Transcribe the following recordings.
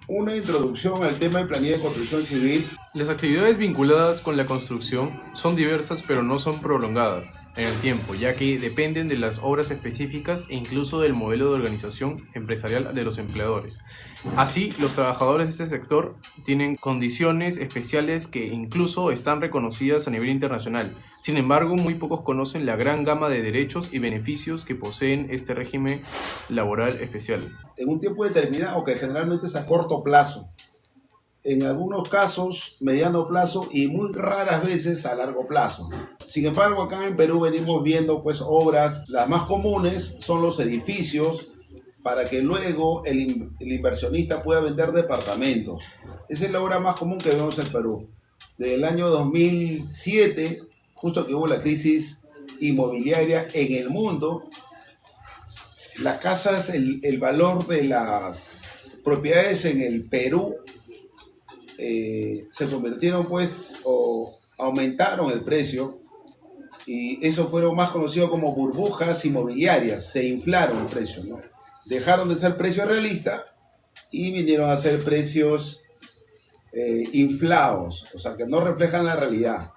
una introducción al tema de planilla de construcción civil. Las actividades vinculadas con la construcción son diversas pero no son prolongadas en el tiempo, ya que dependen de las obras específicas e incluso del modelo de organización empresarial de los empleadores. Así, los trabajadores de este sector tienen condiciones especiales que incluso están reconocidas a nivel internacional. Sin embargo, muy pocos conocen la gran gama de derechos y beneficios que poseen este régimen laboral especial. En un tiempo determinado, que generalmente es a corto plazo, en algunos casos mediano plazo y muy raras veces a largo plazo. Sin embargo, acá en Perú venimos viendo pues obras, las más comunes son los edificios, para que luego el inversionista pueda vender departamentos. Esa es la obra más común que vemos en Perú. Desde el año 2007, justo que hubo la crisis inmobiliaria en el mundo, las casas, el valor de las propiedades en el Perú se convirtieron pues o aumentaron el precio, y eso fueron más conocido como burbujas inmobiliarias. Se inflaron el precio, ¿no? Dejaron de ser precios realistas y vinieron a ser precios inflados, o sea, que no reflejan la realidad,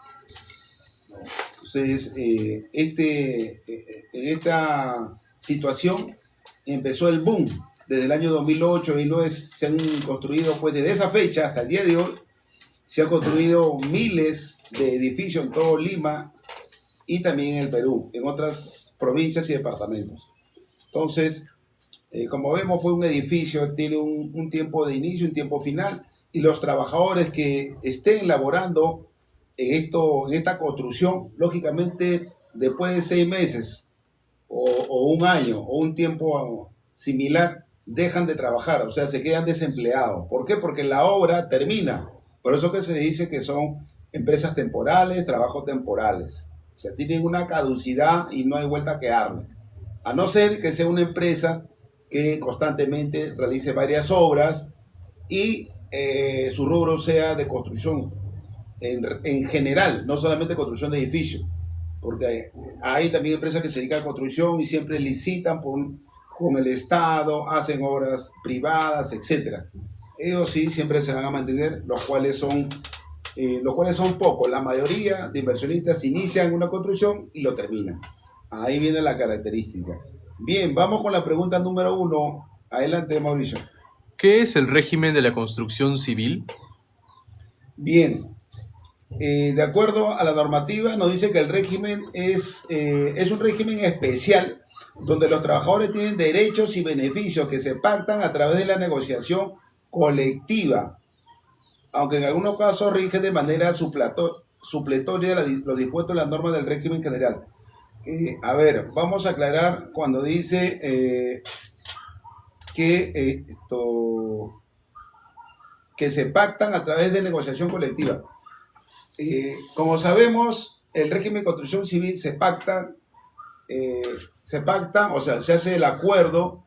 ¿no? Entonces, en esta situación empezó el boom. Desde el año 2008 y 2009 se han construido, pues desde esa fecha hasta el día de hoy, se han construido miles de edificios en todo Lima y también en el Perú, en otras provincias y departamentos. Entonces, como vemos, pues un edificio tiene un tiempo de inicio, un tiempo final, y los trabajadores que estén laborando en esta construcción, lógicamente, después de 6 meses o un año o un tiempo similar, dejan de trabajar, o sea, se quedan desempleados. ¿Por qué? Porque la obra termina. Por eso que se dice que son empresas temporales, trabajos temporales. O sea, tienen una caducidad y no hay vuelta que darle. A no ser que sea una empresa que constantemente realice varias obras y su rubro sea de construcción en general, no solamente construcción de edificios, porque hay también empresas que se dedican a construcción y siempre licitan con el Estado, hacen obras privadas, etcétera. Ellos sí siempre se van a mantener, los cuales son pocos. La mayoría de inversionistas inician una construcción y lo terminan. Ahí viene la característica. Bien, vamos con la pregunta número 1. Adelante, Mauricio. ¿Qué es el régimen de la construcción civil? Bien, de acuerdo a la normativa, nos dice que el régimen es un régimen especial donde los trabajadores tienen derechos y beneficios que se pactan a través de la negociación colectiva, aunque en algunos casos rige de manera supletoria lo dispuesto en las normas del régimen general. A ver, vamos a aclarar cuando dice que se pactan a través de negociación colectiva. Como sabemos, el régimen de construcción civil se pacta, o sea, se hace el acuerdo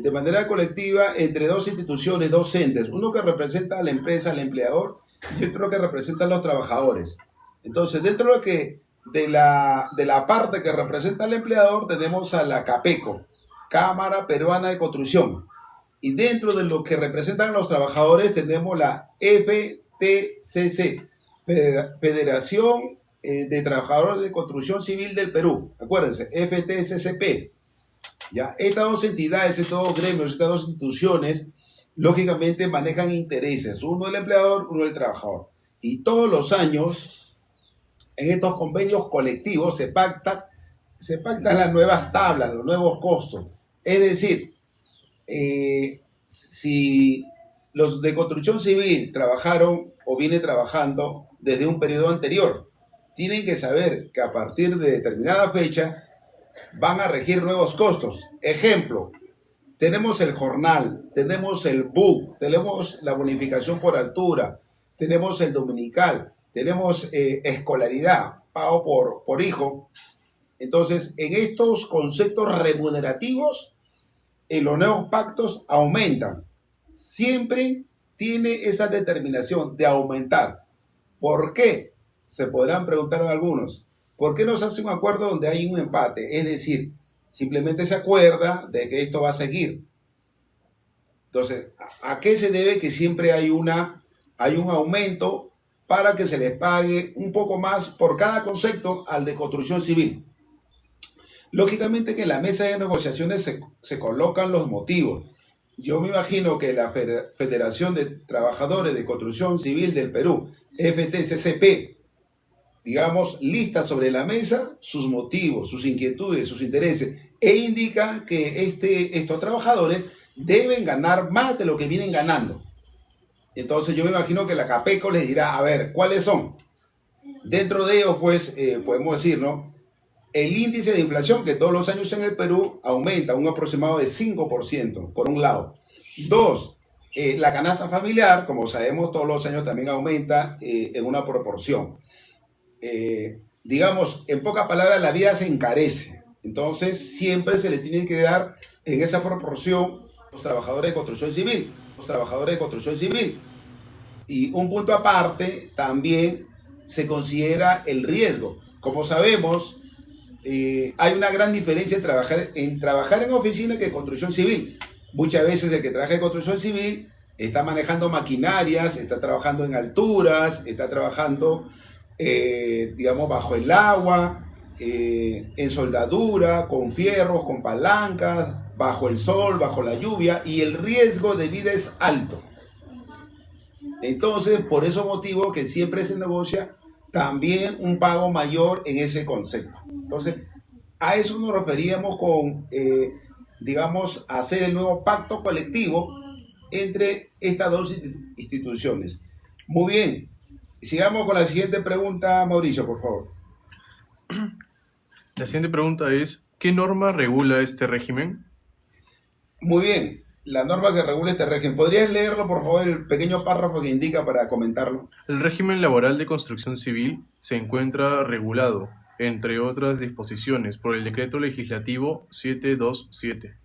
de manera colectiva entre dos instituciones, dos entes, uno que representa a la empresa, al empleador, y otro que representa a los trabajadores. Entonces, dentro de la parte que representa al empleador, tenemos a la CAPECO, Cámara Peruana de Construcción, y dentro de lo que representan a los trabajadores tenemos la FTCC, Federación de Trabajadores de Construcción Civil del Perú. Acuérdense, FTCCP. Ya, estas dos entidades, estos dos gremios, estas dos instituciones, lógicamente manejan intereses, uno del empleador, uno del trabajador. Y todos los años, en estos convenios colectivos, se pactan las nuevas tablas, los nuevos costos. Es decir, si los de construcción civil trabajaron o vienen trabajando desde un periodo anterior, tienen que saber que a partir de determinada fecha van a regir nuevos costos. Ejemplo, tenemos el jornal, tenemos el BUC, tenemos la bonificación por altura, tenemos el dominical, tenemos escolaridad, pago por hijo. Entonces, en estos conceptos remunerativos, los nuevos pactos aumentan. Siempre tiene esa determinación de aumentar. ¿Por qué? Se podrán preguntar algunos. ¿Por qué no se hace un acuerdo donde hay un empate? Es decir, simplemente se acuerda de que esto va a seguir. Entonces, ¿a qué se debe que siempre hay un aumento para que se les pague un poco más por cada concepto al de construcción civil? Lógicamente que en la mesa de negociaciones se colocan los motivos. Yo me imagino que la Federación de Trabajadores de Construcción Civil del Perú, FTCCP, digamos, lista sobre la mesa sus motivos, sus inquietudes, sus intereses, e indica que estos trabajadores deben ganar más de lo que vienen ganando. Entonces yo me imagino que la CAPECO les dirá, a ver, ¿cuáles son? Dentro de ellos, pues, podemos decir, ¿no? El índice de inflación, que todos los años en el Perú aumenta un aproximado de 5%, por un lado. Dos, la canasta familiar, como sabemos, todos los años también aumenta en una proporción. Digamos, en pocas palabras, la vida se encarece. Entonces, siempre se le tiene que dar en esa proporción los trabajadores de construcción civil. Los trabajadores de construcción civil. Y un punto aparte, también se considera el riesgo. Como sabemos, hay una gran diferencia en trabajar en oficina que en construcción civil. Muchas veces el que trabaja en construcción civil está manejando maquinarias, está trabajando en alturas, está trabajando, digamos, bajo el agua, en soldadura, con fierros, con palancas, bajo el sol, bajo la lluvia, y el riesgo de vida es alto. Entonces, por ese motivo que siempre se negocia también un pago mayor en ese concepto. Entonces, a eso nos referíamos con, digamos, hacer el nuevo pacto colectivo entre estas dos instituciones. Muy bien, sigamos con la siguiente pregunta, Mauricio, por favor. La siguiente pregunta es, ¿qué norma regula este régimen? Muy bien, la norma que regula este régimen. ¿Podrías leerlo, por favor, el pequeño párrafo que indica para comentarlo? El régimen laboral de construcción civil se encuentra regulado, entre otras disposiciones, por el Decreto Legislativo 727.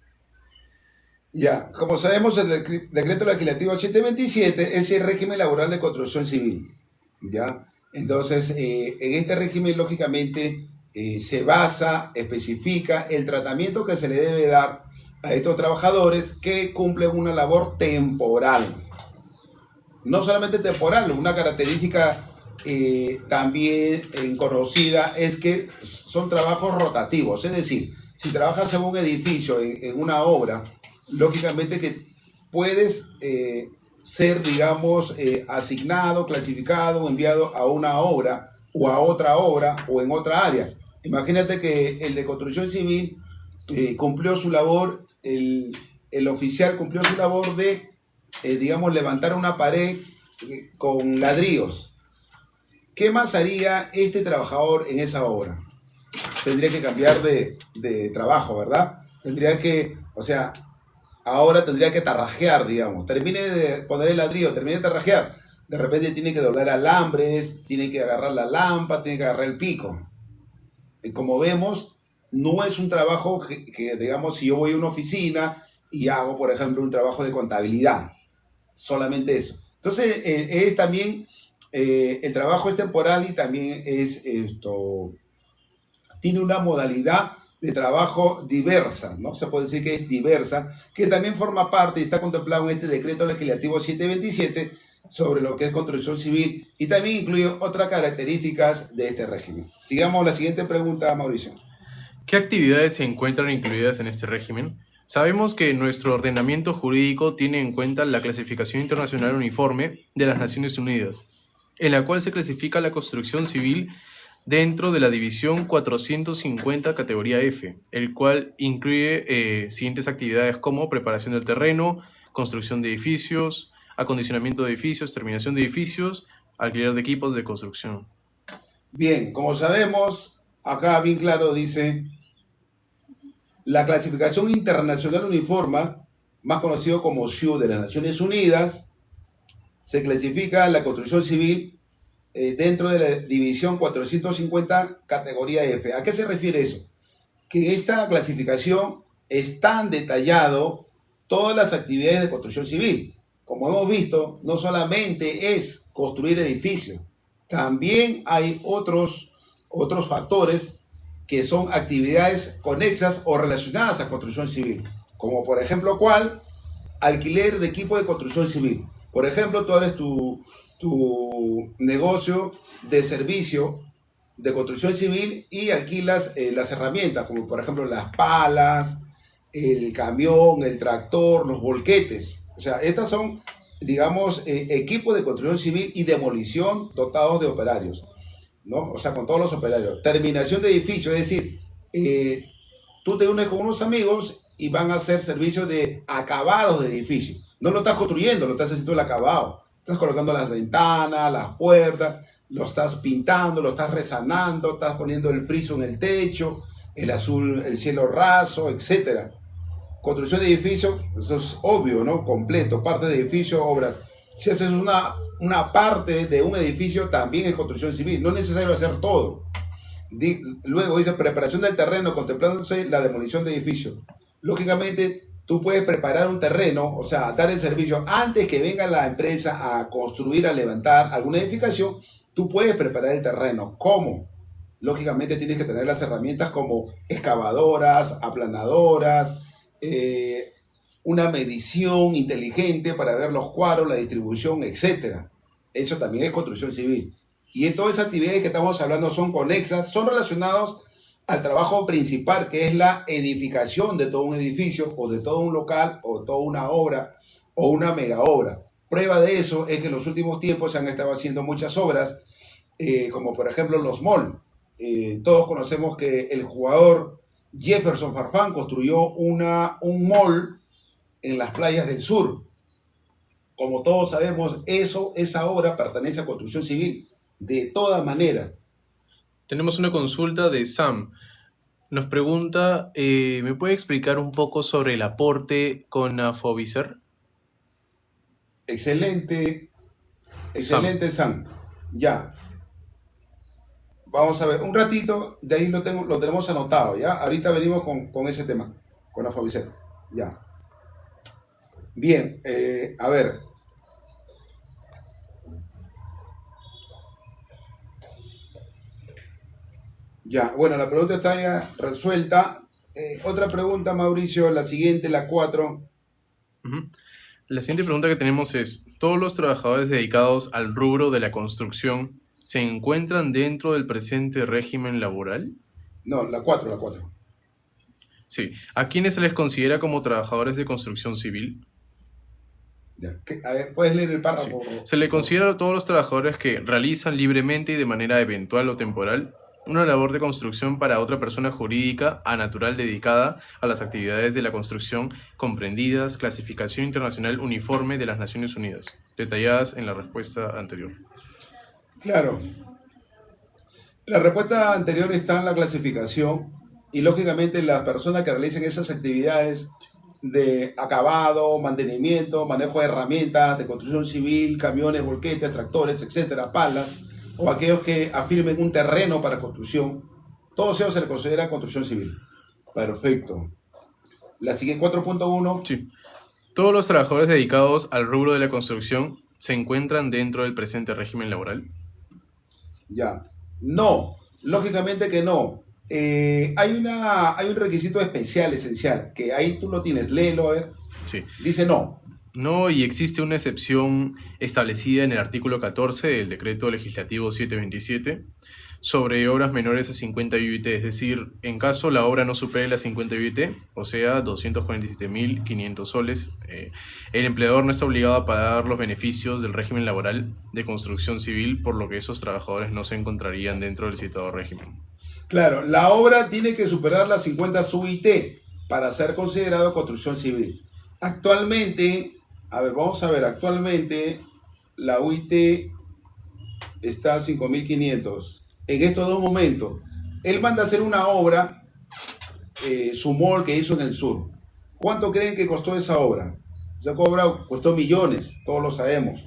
Ya, como sabemos, el Decreto Legislativo 727 es el régimen laboral de construcción civil. ¿Ya? Entonces, en este régimen, lógicamente, se basa, especifica el tratamiento que se le debe dar a estos trabajadores que cumplen una labor temporal. No solamente temporal, una característica también conocida es que son trabajos rotativos. Es decir, si trabajas en un edificio, en una obra, lógicamente que puedes ser, digamos, asignado, clasificado o enviado a una obra o a otra obra o en otra área. Imagínate que el de construcción civil cumplió su labor, el oficial cumplió su labor de, digamos, levantar una pared con ladrillos. ¿Qué más haría este trabajador en esa obra? Tendría que cambiar de trabajo, ¿verdad? Tendría que, o sea, ahora tendría que tarrajear, digamos. Termine de poner el ladrillo, termine de tarrajear. De repente tiene que doblar alambres, tiene que agarrar la lámpara, tiene que agarrar el pico. Y como vemos, no es un trabajo que, digamos, si yo voy a una oficina y hago, por ejemplo, un trabajo de contabilidad. Solamente eso. Entonces, es también, el trabajo es temporal y también es esto, tiene una modalidad de trabajo diversa, ¿no? Se puede decir que es diversa, que también forma parte y está contemplado en este decreto legislativo 727 sobre lo que es construcción civil y también incluye otras características de este régimen. Sigamos la siguiente pregunta, Mauricio. ¿Qué actividades se encuentran incluidas en este régimen? Sabemos que nuestro ordenamiento jurídico tiene en cuenta la clasificación internacional uniforme de las Naciones Unidas, en la cual se clasifica la construcción civil dentro de la división 450 categoría F, el cual incluye siguientes actividades como preparación del terreno, construcción de edificios, acondicionamiento de edificios, terminación de edificios, alquiler de equipos de construcción. Bien, como sabemos, acá bien claro dice, la clasificación internacional uniforme, más conocido como SIU de las Naciones Unidas, se clasifica la construcción civil dentro de la división 450 categoría F. ¿A qué se refiere eso? Que en esta clasificación están detallados todas las actividades de construcción civil. Como hemos visto, no solamente es construir edificios, también hay otros factores que son actividades conexas o relacionadas a construcción civil, como por ejemplo, ¿cuál? alquiler de equipo de construcción civil. Por ejemplo, tú abres tu negocio de servicio de construcción civil y alquilas las herramientas, como por ejemplo las palas, el camión, el tractor, los volquetes. O sea, estas son, digamos, equipos de construcción civil y demolición dotados de operarios, ¿no? O sea, con todos los operarios. Terminación de edificio, es decir, tú te unes con unos amigos y van a hacer servicios de acabados de edificio. No lo estás construyendo, lo estás haciendo el acabado. Estás colocando las ventanas, las puertas, lo estás pintando, lo estás resanando, estás poniendo el friso en el techo, el azul, el cielo raso, etcétera. Construcción de edificio, eso es obvio, ¿no? Completo, parte de edificio, obras. Si haces una parte de un edificio, también es construcción civil. No es necesario hacer todo. Luego dice preparación del terreno, contemplándose la demolición de edificios. Lógicamente, tú puedes preparar un terreno, o sea, dar el servicio antes que venga la empresa a construir, a levantar alguna edificación. Tú puedes preparar el terreno. ¿Cómo? Lógicamente tienes que tener las herramientas como excavadoras, aplanadoras, una medición inteligente para ver los cuadros, la distribución, etcétera. Eso también es construcción civil. Y todas esas actividades que estamos hablando son conexas, son relacionados al trabajo principal, que es la edificación de todo un edificio, o de todo un local, o toda una obra, o una mega obra. Prueba de eso es que en los últimos tiempos se han estado haciendo muchas obras, como por ejemplo los malls. Todos conocemos que el jugador Jefferson Farfán construyó un mall en las playas del sur. Como todos sabemos, esa obra pertenece a construcción civil, de todas maneras. Tenemos una consulta de Sam. Nos pregunta, ¿me puede explicar un poco sobre el aporte con Afovicer? Excelente, excelente Sam. Ya. Vamos a ver, un ratito, de ahí lo tenemos anotado, ¿ya? Ahorita venimos con ese tema, con Afovicer. Ya. Bien, a ver. Ya, bueno, la pregunta está ya resuelta. Otra pregunta, Mauricio, la siguiente, la 4. Uh-huh. La siguiente pregunta que tenemos es, ¿todos los trabajadores dedicados al rubro de la construcción se encuentran dentro del presente régimen laboral? No, la 4. Sí. ¿A quiénes se les considera como trabajadores de construcción civil? Ya. A ver, ¿puedes leer el párrafo? Sí. Se le considera a todos los trabajadores que realizan libremente y de manera eventual o temporal una labor de construcción para otra persona jurídica a natural dedicada a las actividades de la construcción comprendidas, clasificación internacional uniforme de las Naciones Unidas, detalladas en la respuesta anterior. Claro. La respuesta anterior está en la clasificación y lógicamente las personas que realicen esas actividades de acabado, mantenimiento, manejo de herramientas, de construcción civil, camiones, volquetes, tractores, etcétera, palas, o aquellos que afirmen un terreno para construcción, todos ellos se les considera construcción civil. Perfecto. La siguiente 4.1. Sí. ¿Todos los trabajadores dedicados al rubro de la construcción se encuentran dentro del presente régimen laboral? Ya. No, lógicamente que no. Hay un requisito especial, esencial, que ahí tú lo tienes, léelo, a ver. Sí. Dice no. No, y existe una excepción establecida en el artículo 14 del Decreto Legislativo 727 sobre obras menores a 50 UIT, es decir, en caso la obra no supere las 50 UIT, o sea, 247.500 soles, el empleador no está obligado a pagar los beneficios del régimen laboral de construcción civil, por lo que esos trabajadores no se encontrarían dentro del citado régimen. Claro, la obra tiene que superar las 50 UIT para ser considerado construcción civil. Actualmente, actualmente la UIT está a 5.500. En estos dos momentos, él manda a hacer una obra, su mall que hizo en el sur. ¿Cuánto creen que costó esa obra? Esa obra costó millones, todos lo sabemos.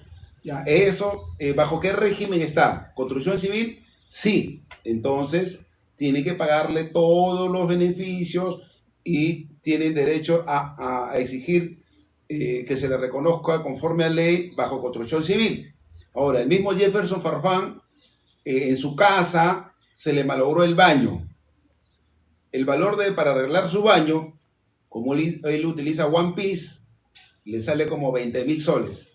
Ya, eso, ¿bajo qué régimen está? ¿Construcción civil? Sí. Entonces, tiene que pagarle todos los beneficios y tienen derecho a exigir que se le reconozca conforme a ley bajo construcción civil. Ahora, el mismo Jefferson Farfán, en su casa se le malogró el baño. El valor para arreglar su baño, como él utiliza One Piece, le sale como 20.000 soles.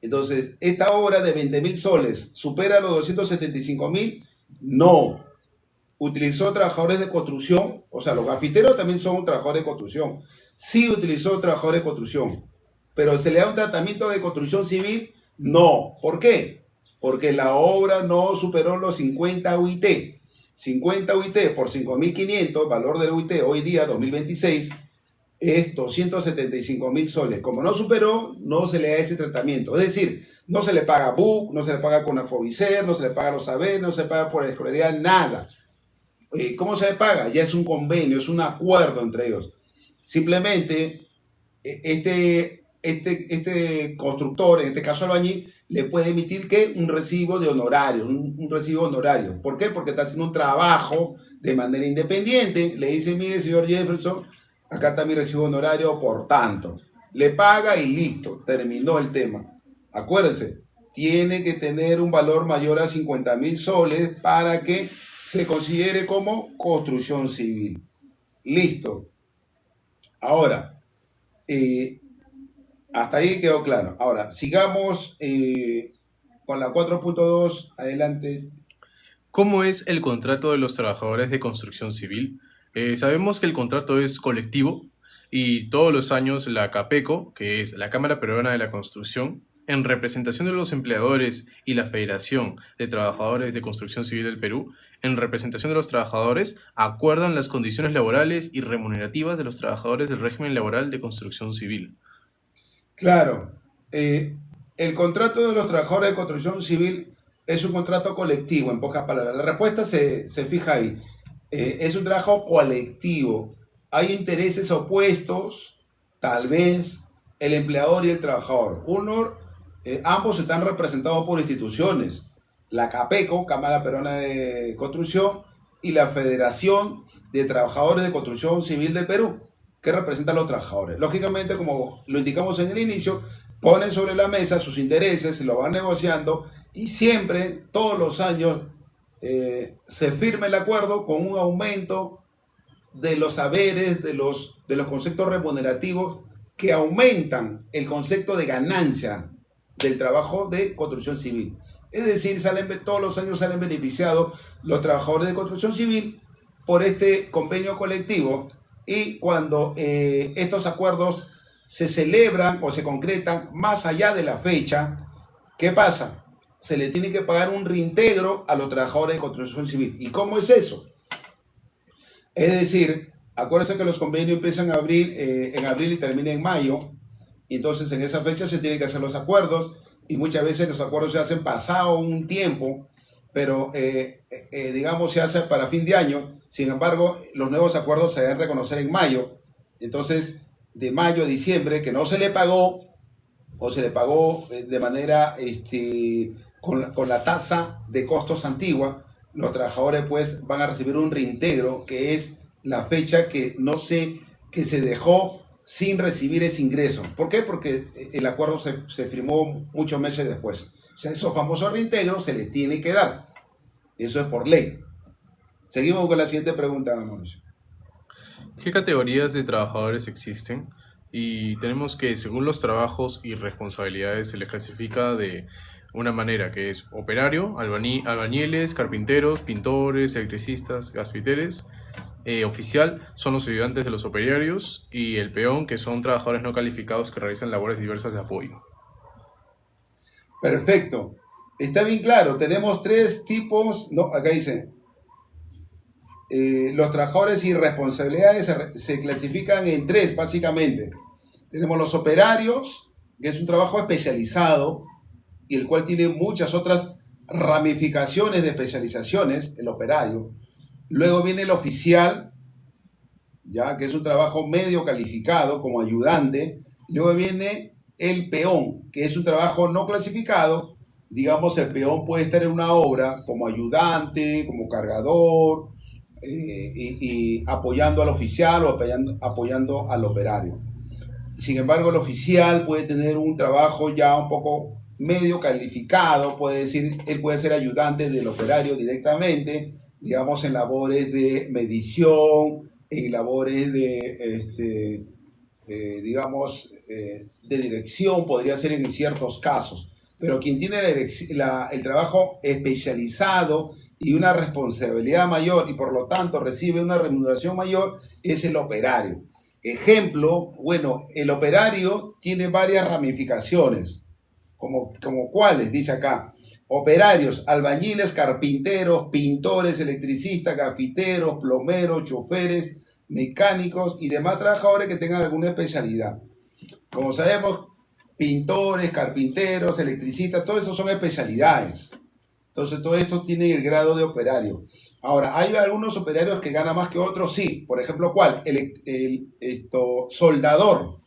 Entonces, ¿esta obra de 20.000 soles supera los 275.000? No. ¿Utilizó trabajadores de construcción? O sea, los gafiteros también son trabajadores de construcción. Sí utilizó trabajadores de construcción. ¿Pero se le da un tratamiento de construcción civil? No. ¿Por qué? Porque la obra no superó los 50 UIT. 50 UIT por 5.500, valor del UIT hoy día, 2026, es 275.000 soles. Como no superó, no se le da ese tratamiento. Es decir, no se le paga BUC, no se le paga con Afovicer, no se le paga los saberes, no se le paga por escolaridad, nada. ¿Cómo se le paga? Ya es un convenio, es un acuerdo entre ellos. Simplemente, este constructor, en este caso albañil, le puede emitir ¿qué? Un recibo de honorario, un recibo honorario. ¿Por qué? Porque está haciendo un trabajo de manera independiente. Le dice, mire, señor Jefferson, acá está mi recibo honorario por tanto. Le paga y listo, terminó el tema. Acuérdense, tiene que tener un valor mayor a 50.000 soles para que se considere como construcción civil. Listo. Ahora, hasta ahí quedó claro. Ahora, sigamos con la 4.2. Adelante. ¿Cómo es el contrato de los trabajadores de construcción civil? Sabemos que el contrato es colectivo y todos los años la CAPECO, que es la Cámara Peruana de la Construcción, en representación de los empleadores y la Federación de Trabajadores de Construcción Civil del Perú, en representación de los trabajadores, acuerdan las condiciones laborales y remunerativas de los trabajadores del régimen laboral de construcción civil. Claro, el contrato de los trabajadores de construcción civil es un contrato colectivo, en pocas palabras. La respuesta se fija ahí. Es un trabajo colectivo. Hay intereses opuestos, tal vez, el empleador y el trabajador. Ambos están representados por instituciones. La CAPECO, Cámara Peruana de Construcción, y la Federación de Trabajadores de Construcción Civil del Perú, que representan a los trabajadores. Lógicamente, como lo indicamos en el inicio, ponen sobre la mesa sus intereses, lo van negociando y siempre, todos los años, se firma el acuerdo con un aumento de los saberes, de los conceptos remunerativos que aumentan el concepto de ganancia del trabajo de construcción civil. Es decir, todos los años salen beneficiados los trabajadores de construcción civil por este convenio colectivo. Y cuando estos acuerdos se celebran o se concretan más allá de la fecha, ¿qué pasa? Se le tiene que pagar un reintegro a los trabajadores de construcción civil. ¿Y cómo es eso? Es decir, acuérdense que los convenios empiezan en abril y terminan en mayo. Y entonces en esa fecha se tienen que hacer los acuerdos y muchas veces los acuerdos se hacen pasado un tiempo, pero digamos se hace para fin de año. Sin embargo, los nuevos acuerdos se deben reconocer en mayo. Entonces, de mayo a diciembre, que no se le pagó o se le pagó de manera con la tasa de costos antigua, los trabajadores pues van a recibir un reintegro, que es la fecha que se dejó sin recibir ese ingreso. ¿Por qué? Porque el acuerdo se firmó muchos meses después. O sea, esos famosos reintegros se les tiene que dar. Eso es por ley. Seguimos con la siguiente pregunta, Mauricio. ¿Qué categorías de trabajadores existen? Y tenemos que, según los trabajos y responsabilidades, se les clasifica de una manera, que es operario, albañiles, carpinteros, pintores, electricistas, gasfiteres. Oficial son los ayudantes de los operarios, y el peón, que son trabajadores no calificados que realizan labores diversas de apoyo. Perfecto. Está bien claro. Tenemos tres tipos. No, acá dice. Los trabajadores y responsabilidades se clasifican en tres, básicamente. Tenemos los operarios, que es un trabajo especializado y el cual tiene muchas otras ramificaciones de especializaciones, el operario. Luego viene el oficial, ya que es un trabajo medio calificado como ayudante. Luego viene el peón, que es un trabajo no clasificado. Digamos, el peón puede estar en una obra como ayudante, como cargador, y apoyando al oficial o apoyando al operario. Sin embargo, el oficial puede tener un trabajo ya un poco medio calificado, él puede ser ayudante del operario directamente, digamos en labores de medición, en labores de digamos, de dirección, podría ser en ciertos casos. Pero quien tiene el trabajo especializado y una responsabilidad mayor y por lo tanto recibe una remuneración mayor es el operario. Ejemplo, bueno, el operario tiene varias ramificaciones, como cuáles, dice acá. Operarios, albañiles, carpinteros, pintores, electricistas, gafiteros, plomeros, choferes, mecánicos y demás trabajadores que tengan alguna especialidad. Como sabemos, pintores, carpinteros, electricistas, todo eso son especialidades. Entonces, todo esto tiene el grado de operario. Ahora, ¿hay algunos operarios que ganan más que otros? Sí. Por ejemplo, ¿cuál? Soldador.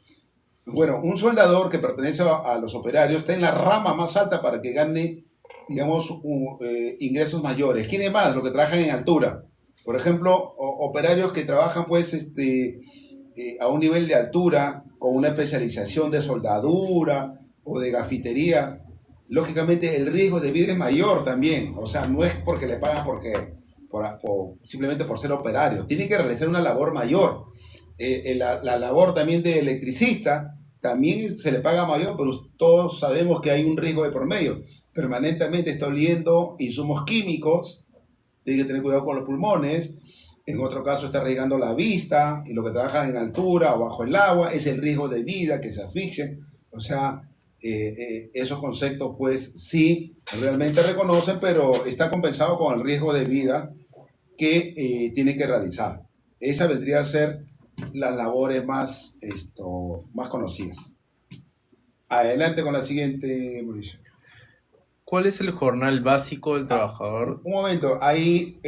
Bueno, un soldador que pertenece a los operarios está en la rama más alta para que gane, digamos, ingresos mayores. ¿Quiénes más? Los que trabajan en altura. Por ejemplo, operarios que trabajan pues a un nivel de altura, con una especialización de soldadura o de gafitería. Lógicamente el riesgo de vida es mayor también. O sea, no es porque le pagan simplemente por ser operario. Tiene que realizar una labor mayor. La labor también de electricista también se le paga mayor, pero todos sabemos que hay un riesgo de por medio. Permanentemente está oliendo insumos químicos, tiene que tener cuidado con los pulmones. En otro caso está arriesgando la vista, y los que trabajan en altura o bajo el agua es el riesgo de vida, que se asfixien. O sea, esos conceptos pues sí, realmente reconocen, pero está compensado con el riesgo de vida que tiene que realizar. Esa vendría a ser las labores más conocidas. Adelante con la siguiente, Mauricio. ¿Cuál es el jornal básico del trabajador? Un momento, ahí,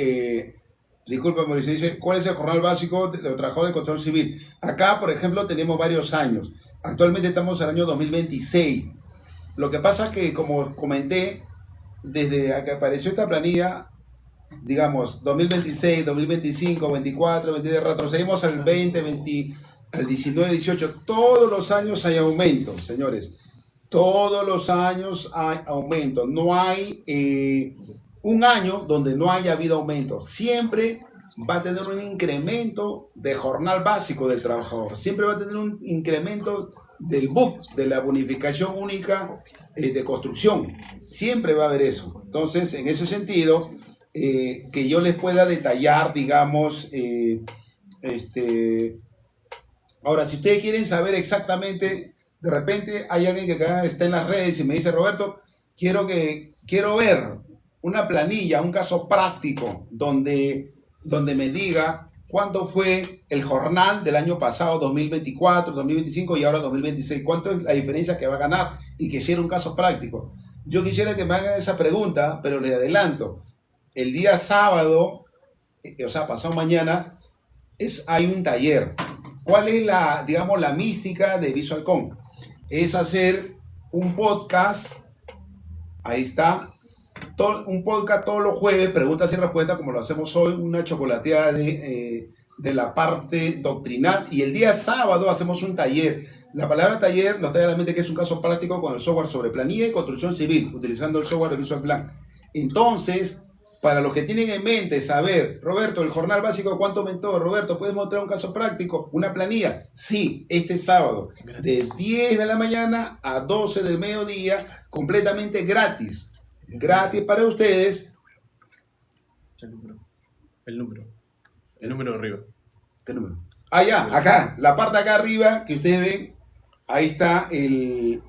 disculpa Mauricio, dice, ¿cuál es el jornal básico de los trabajadores de construcción civil? Acá, por ejemplo, tenemos varios años. Actualmente estamos en el año 2026. Lo que pasa es que, como comenté, desde que apareció esta planilla, digamos, 2026, 2025, 24, 23, retrocedimos al 20, 20, al 19, 18, todos los años hay aumentos, señores. Todos los años hay aumentos. No hay un año donde no haya habido aumento. Siempre va a tener un incremento de jornal básico del trabajador. Siempre va a tener un incremento del BUC, de la bonificación única de construcción. Siempre va a haber eso. Entonces, en ese sentido, que yo les pueda detallar, digamos, ahora, si ustedes quieren saber exactamente, de repente hay alguien que acá está en las redes y me dice, Roberto, quiero ver una planilla, un caso práctico donde me diga cuánto fue el jornal del año pasado, 2024, 2025 y ahora 2026, cuánto es la diferencia que va a ganar y que hiciera un caso práctico. Yo quisiera que me hagan esa pregunta, pero les adelanto, el día sábado, o sea, pasado mañana, hay un taller. ¿Cuál es la mística de VisualCon? Es hacer un podcast, ahí está, un podcast todos los jueves, preguntas y respuestas, como lo hacemos hoy, una chocolateada de la parte doctrinal, y el día sábado hacemos un taller. La palabra taller nos trae a la mente que es un caso práctico con el software sobre planilla y construcción civil, utilizando el software de VisualPlan. Entonces, para los que tienen en mente saber, Roberto, el jornal básico, ¿cuánto aumentó? Roberto, ¿puedes mostrar un caso práctico? ¿Una planilla? Sí, este sábado, de 10 de la mañana a 12 del mediodía, completamente gratis. Gratis para ustedes. El número de arriba. ¿Qué número? Ah, ya, acá, la parte acá arriba que ustedes ven, ahí está el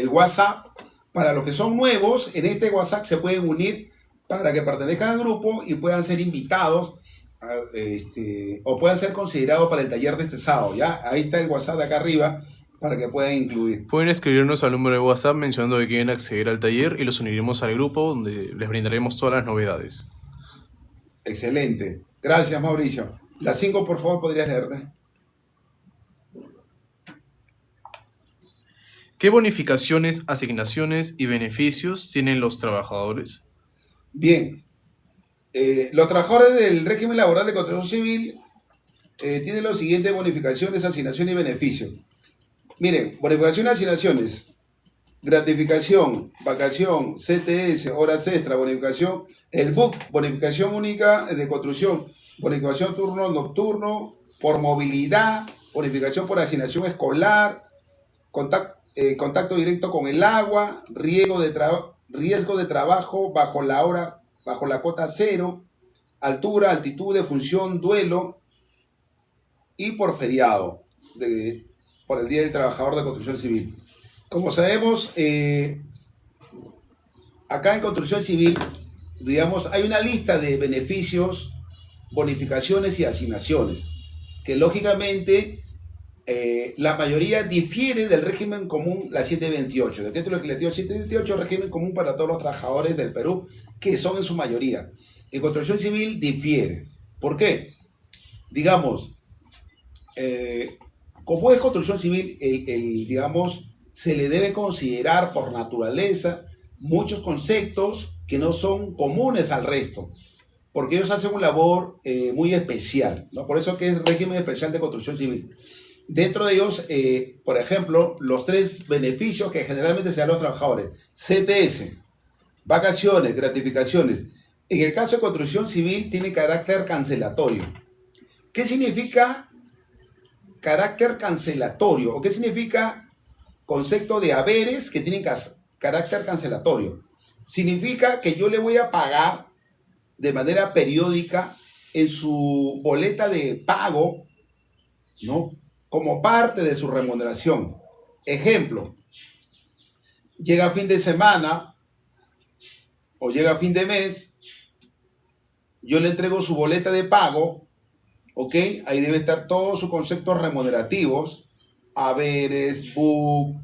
WhatsApp. Para los que son nuevos, en este WhatsApp se pueden unir para que pertenezcan al grupo y puedan ser invitados o puedan ser considerados para el taller de este sábado. ¿Ya? Ahí está el WhatsApp de acá arriba para que puedan incluir. Pueden escribirnos al número de WhatsApp mencionando que quieren acceder al taller y los uniremos al grupo donde les brindaremos todas las novedades. Excelente. Gracias, Mauricio. Las 5, por favor, podrías leerte. ¿Qué bonificaciones, asignaciones y beneficios tienen los trabajadores? Bien, los trabajadores del régimen laboral de construcción civil tienen los siguientes bonificaciones, asignaciones y beneficios. Miren, bonificaciones y asignaciones: gratificación, vacación, CTS, horas extra, bonificación, el BUC, bonificación única de construcción, bonificación turno nocturno, por movilidad, bonificación por asignación escolar, contacto directo con el agua, riesgo de trabajo bajo la cota cero, altura, altitud de función, duelo y por feriado, por el Día del Trabajador de Construcción Civil. Como sabemos, acá en Construcción Civil, digamos, hay una lista de beneficios, bonificaciones y asignaciones, que lógicamente la mayoría difiere del régimen común, la 728. Decreto legislativo 728, régimen común para todos los trabajadores del Perú, que son en su mayoría. En Construcción Civil difiere. ¿Por qué? Digamos, como es Construcción Civil, digamos, se le debe considerar por naturaleza muchos conceptos que no son comunes al resto, porque ellos hacen una labor muy especial, ¿no? Por eso que es régimen especial de Construcción Civil. Dentro de ellos, por ejemplo, los 3 beneficios que generalmente se dan a los trabajadores: CTS, vacaciones, gratificaciones. En el caso de Construcción Civil tiene carácter cancelatorio. ¿Qué significa carácter cancelatorio? ¿O qué significa concepto de haberes que tienen carácter cancelatorio? Significa que yo le voy a pagar de manera periódica en su boleta de pago, ¿no?, como parte de su remuneración. Ejemplo, llega fin de semana o llega fin de mes, yo le entrego su boleta de pago, ¿ok? Ahí debe estar todos sus conceptos remunerativos, haberes, BUC,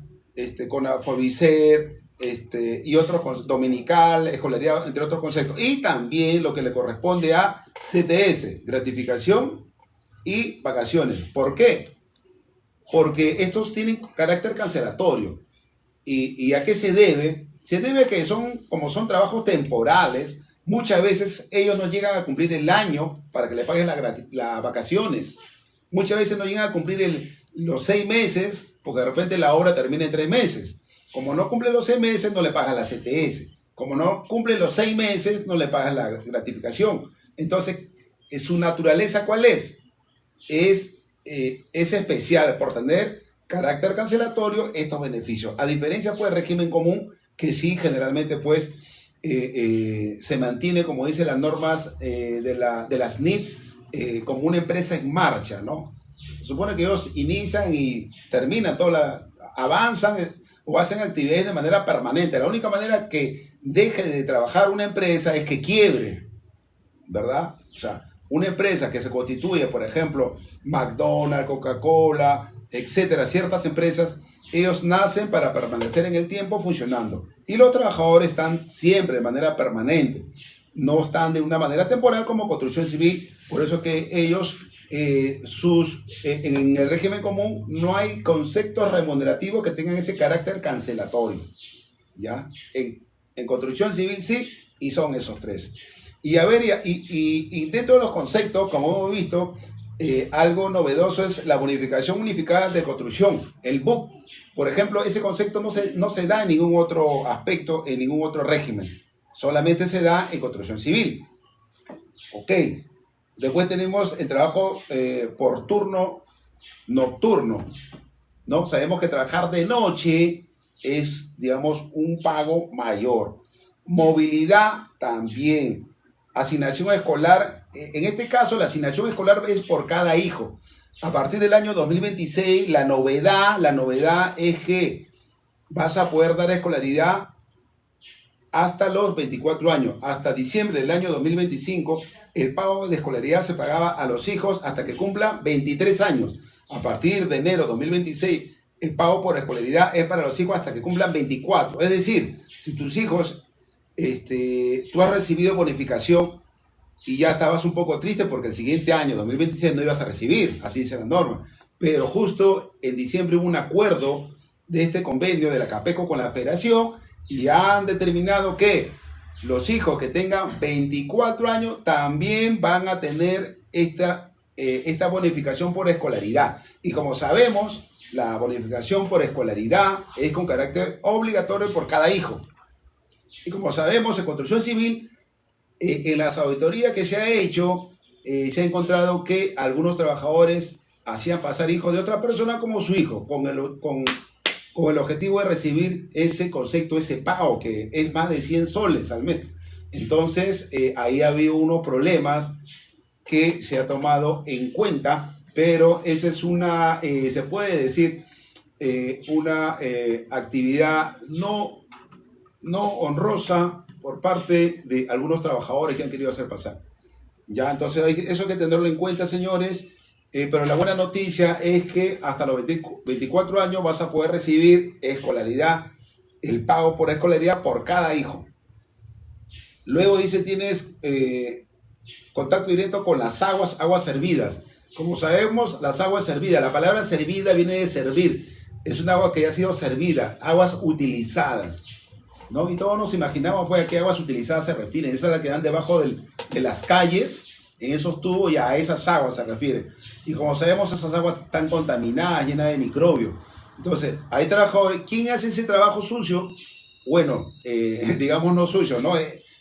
CONAFOBICER, y otros, dominical, escolaridad, entre otros conceptos. Y también lo que le corresponde a CTS, gratificación y vacaciones. ¿Por qué? Porque estos tienen carácter cancelatorio. ¿Y a qué se debe? Se debe a que como son trabajos temporales, muchas veces ellos no llegan a cumplir el año para que le paguen las vacaciones. Muchas veces no llegan a cumplir los 6 meses, porque de repente la obra termina en 3 meses. Como no cumple los 6 meses, no le pagan la CTS. Como no cumple los 6 meses, no le pagan la gratificación. Entonces, ¿su naturaleza cuál es? Es especial por tener carácter cancelatorio estos beneficios. A diferencia, pues, del régimen común, que sí, generalmente, pues, se mantiene, como dicen las normas de la SNIF, como una empresa en marcha, ¿no? Se supone que ellos inician y terminan, avanzan o hacen actividades de manera permanente. La única manera que deje de trabajar una empresa es que quiebre, ¿verdad? O sea, una empresa que se constituye, por ejemplo, McDonald's, Coca-Cola, etcétera, ciertas empresas, ellos nacen para permanecer en el tiempo funcionando. Y los trabajadores están siempre de manera permanente. No están de una manera temporal como Construcción Civil. Por eso que ellos, en el régimen común, no hay conceptos remunerativos que tengan ese carácter cancelatorio, ¿ya? En Construcción Civil sí, y son esos 3. Y a ver, y dentro de los conceptos, como hemos visto, algo novedoso es la bonificación unificada de construcción, el BUC. Por ejemplo, ese concepto no se da en ningún otro aspecto, en ningún otro régimen. Solamente se da en Construcción Civil. Ok. Después tenemos el trabajo por turno nocturno, ¿no? Sabemos que trabajar de noche es, digamos, un pago mayor. Movilidad también. Asignación escolar. En este caso, la asignación escolar es por cada hijo. A partir del año 2026, la novedad es que vas a poder dar escolaridad hasta los 24 años. Hasta diciembre del año 2025, el pago de escolaridad se pagaba a los hijos hasta que cumplan 23 años. A partir de enero 2026, el pago por escolaridad es para los hijos hasta que cumplan 24. Es decir, si tus hijos, tú has recibido bonificación y ya estabas un poco triste porque el siguiente año, 2026, no ibas a recibir, así dice la norma. Pero justo en diciembre hubo un acuerdo de este convenio de la CAPECO con la Federación y han determinado que los hijos que tengan 24 años también van a tener esta bonificación por escolaridad. Y como sabemos, la bonificación por escolaridad es con carácter obligatorio por cada hijo. Y como sabemos, en Construcción Civil, en las auditorías que se ha hecho, se ha encontrado que algunos trabajadores hacían pasar hijos de otra persona como su hijo, con el objetivo de recibir ese concepto, ese pago, que es más de 100 soles al mes. Entonces, ahí había unos problemas que se ha tomado en cuenta, pero esa es una, se puede decir, una actividad no honrosa por parte de algunos trabajadores que han querido hacer pasar. Ya, entonces eso hay que tenerlo en cuenta, señores. Pero la buena noticia es que hasta los 24 años vas a poder recibir escolaridad, el pago por escolaridad por cada hijo. Luego dice, tienes contacto directo con las aguas servidas. Como sabemos, las aguas servidas, la palabra servida viene de servir. Es un agua que ya ha sido servida, aguas utilizadas, ¿no? Y todos nos imaginamos pues a qué aguas utilizadas se refieren. Esa es la que dan debajo de las calles, en esos tubos, y a esas aguas se refiere. Y como sabemos, esas aguas están contaminadas, llenas de microbios. Entonces, hay trabajadores. ¿Quién hace ese trabajo sucio? Bueno, digamos no sucio, ¿no?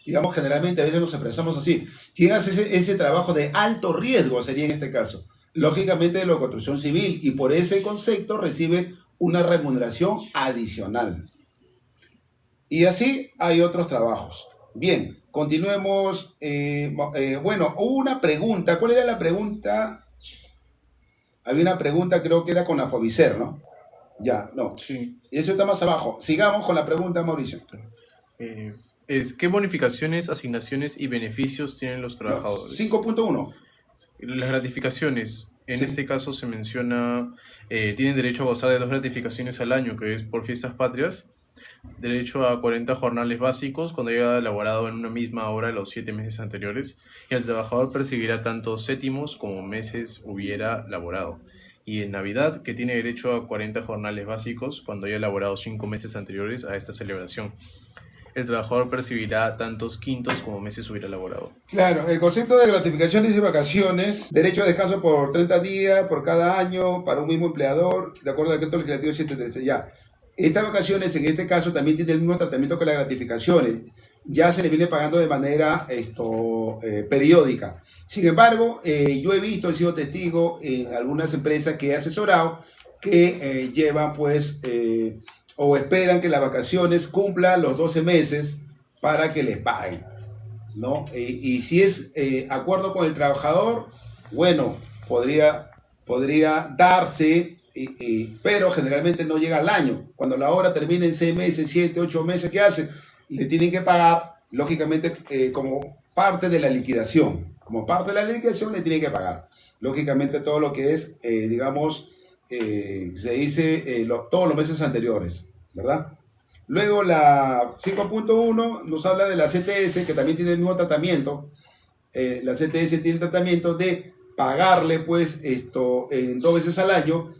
Digamos generalmente a veces nos expresamos así. ¿Quién hace ese trabajo de alto riesgo? Sería en este caso. Lógicamente de la construcción civil. Y por ese concepto recibe una remuneración adicional. Y así hay otros trabajos. Bien, continuemos. Bueno, hubo una pregunta. ¿Cuál era la pregunta? Había una pregunta, creo que era con Afovicer, ¿no? Ya, no. Sí. Eso está más abajo. Sigamos con la pregunta, Mauricio. ¿Qué bonificaciones, asignaciones y beneficios tienen los trabajadores? 5.1. Las gratificaciones. En Sí. este caso se menciona, tienen derecho a gozar de 2 gratificaciones al año, que es por fiestas patrias, derecho a 40 jornales básicos cuando haya elaborado en una misma hora los 7 meses anteriores, y el trabajador percibirá tanto céntimos como meses hubiera laborado. Y en Navidad, que tiene derecho a 40 jornales básicos cuando haya elaborado 5 meses anteriores a esta celebración. El trabajador percibirá tantos quintos como meses hubiera elaborado. Claro, el concepto de gratificaciones y vacaciones, derecho a descanso por 30 días por cada año para un mismo empleador, de acuerdo al decreto legislativo 713. Ya. Estas vacaciones, en este caso, también tienen el mismo tratamiento que las gratificaciones. Ya se le viene pagando de manera periódica. Sin embargo, yo he visto, he sido testigo en algunas empresas que he asesorado que llevan pues o esperan que las vacaciones cumplan los 12 meses para que les paguen, ¿no? Y si es acuerdo con el trabajador, bueno, podría darse, pero generalmente no llega al año. Cuando la obra termina en 6 meses, 7, 8 meses, ¿qué hace? Le tienen que pagar, lógicamente, como parte de la liquidación. Como parte de la liquidación le tienen que pagar. Lógicamente todo lo que es, se dice todos los meses anteriores, ¿verdad? Luego la 5.1 nos habla de la CTS, que también tiene el mismo tratamiento. La CTS tiene el tratamiento de pagarle pues en 2 veces al año,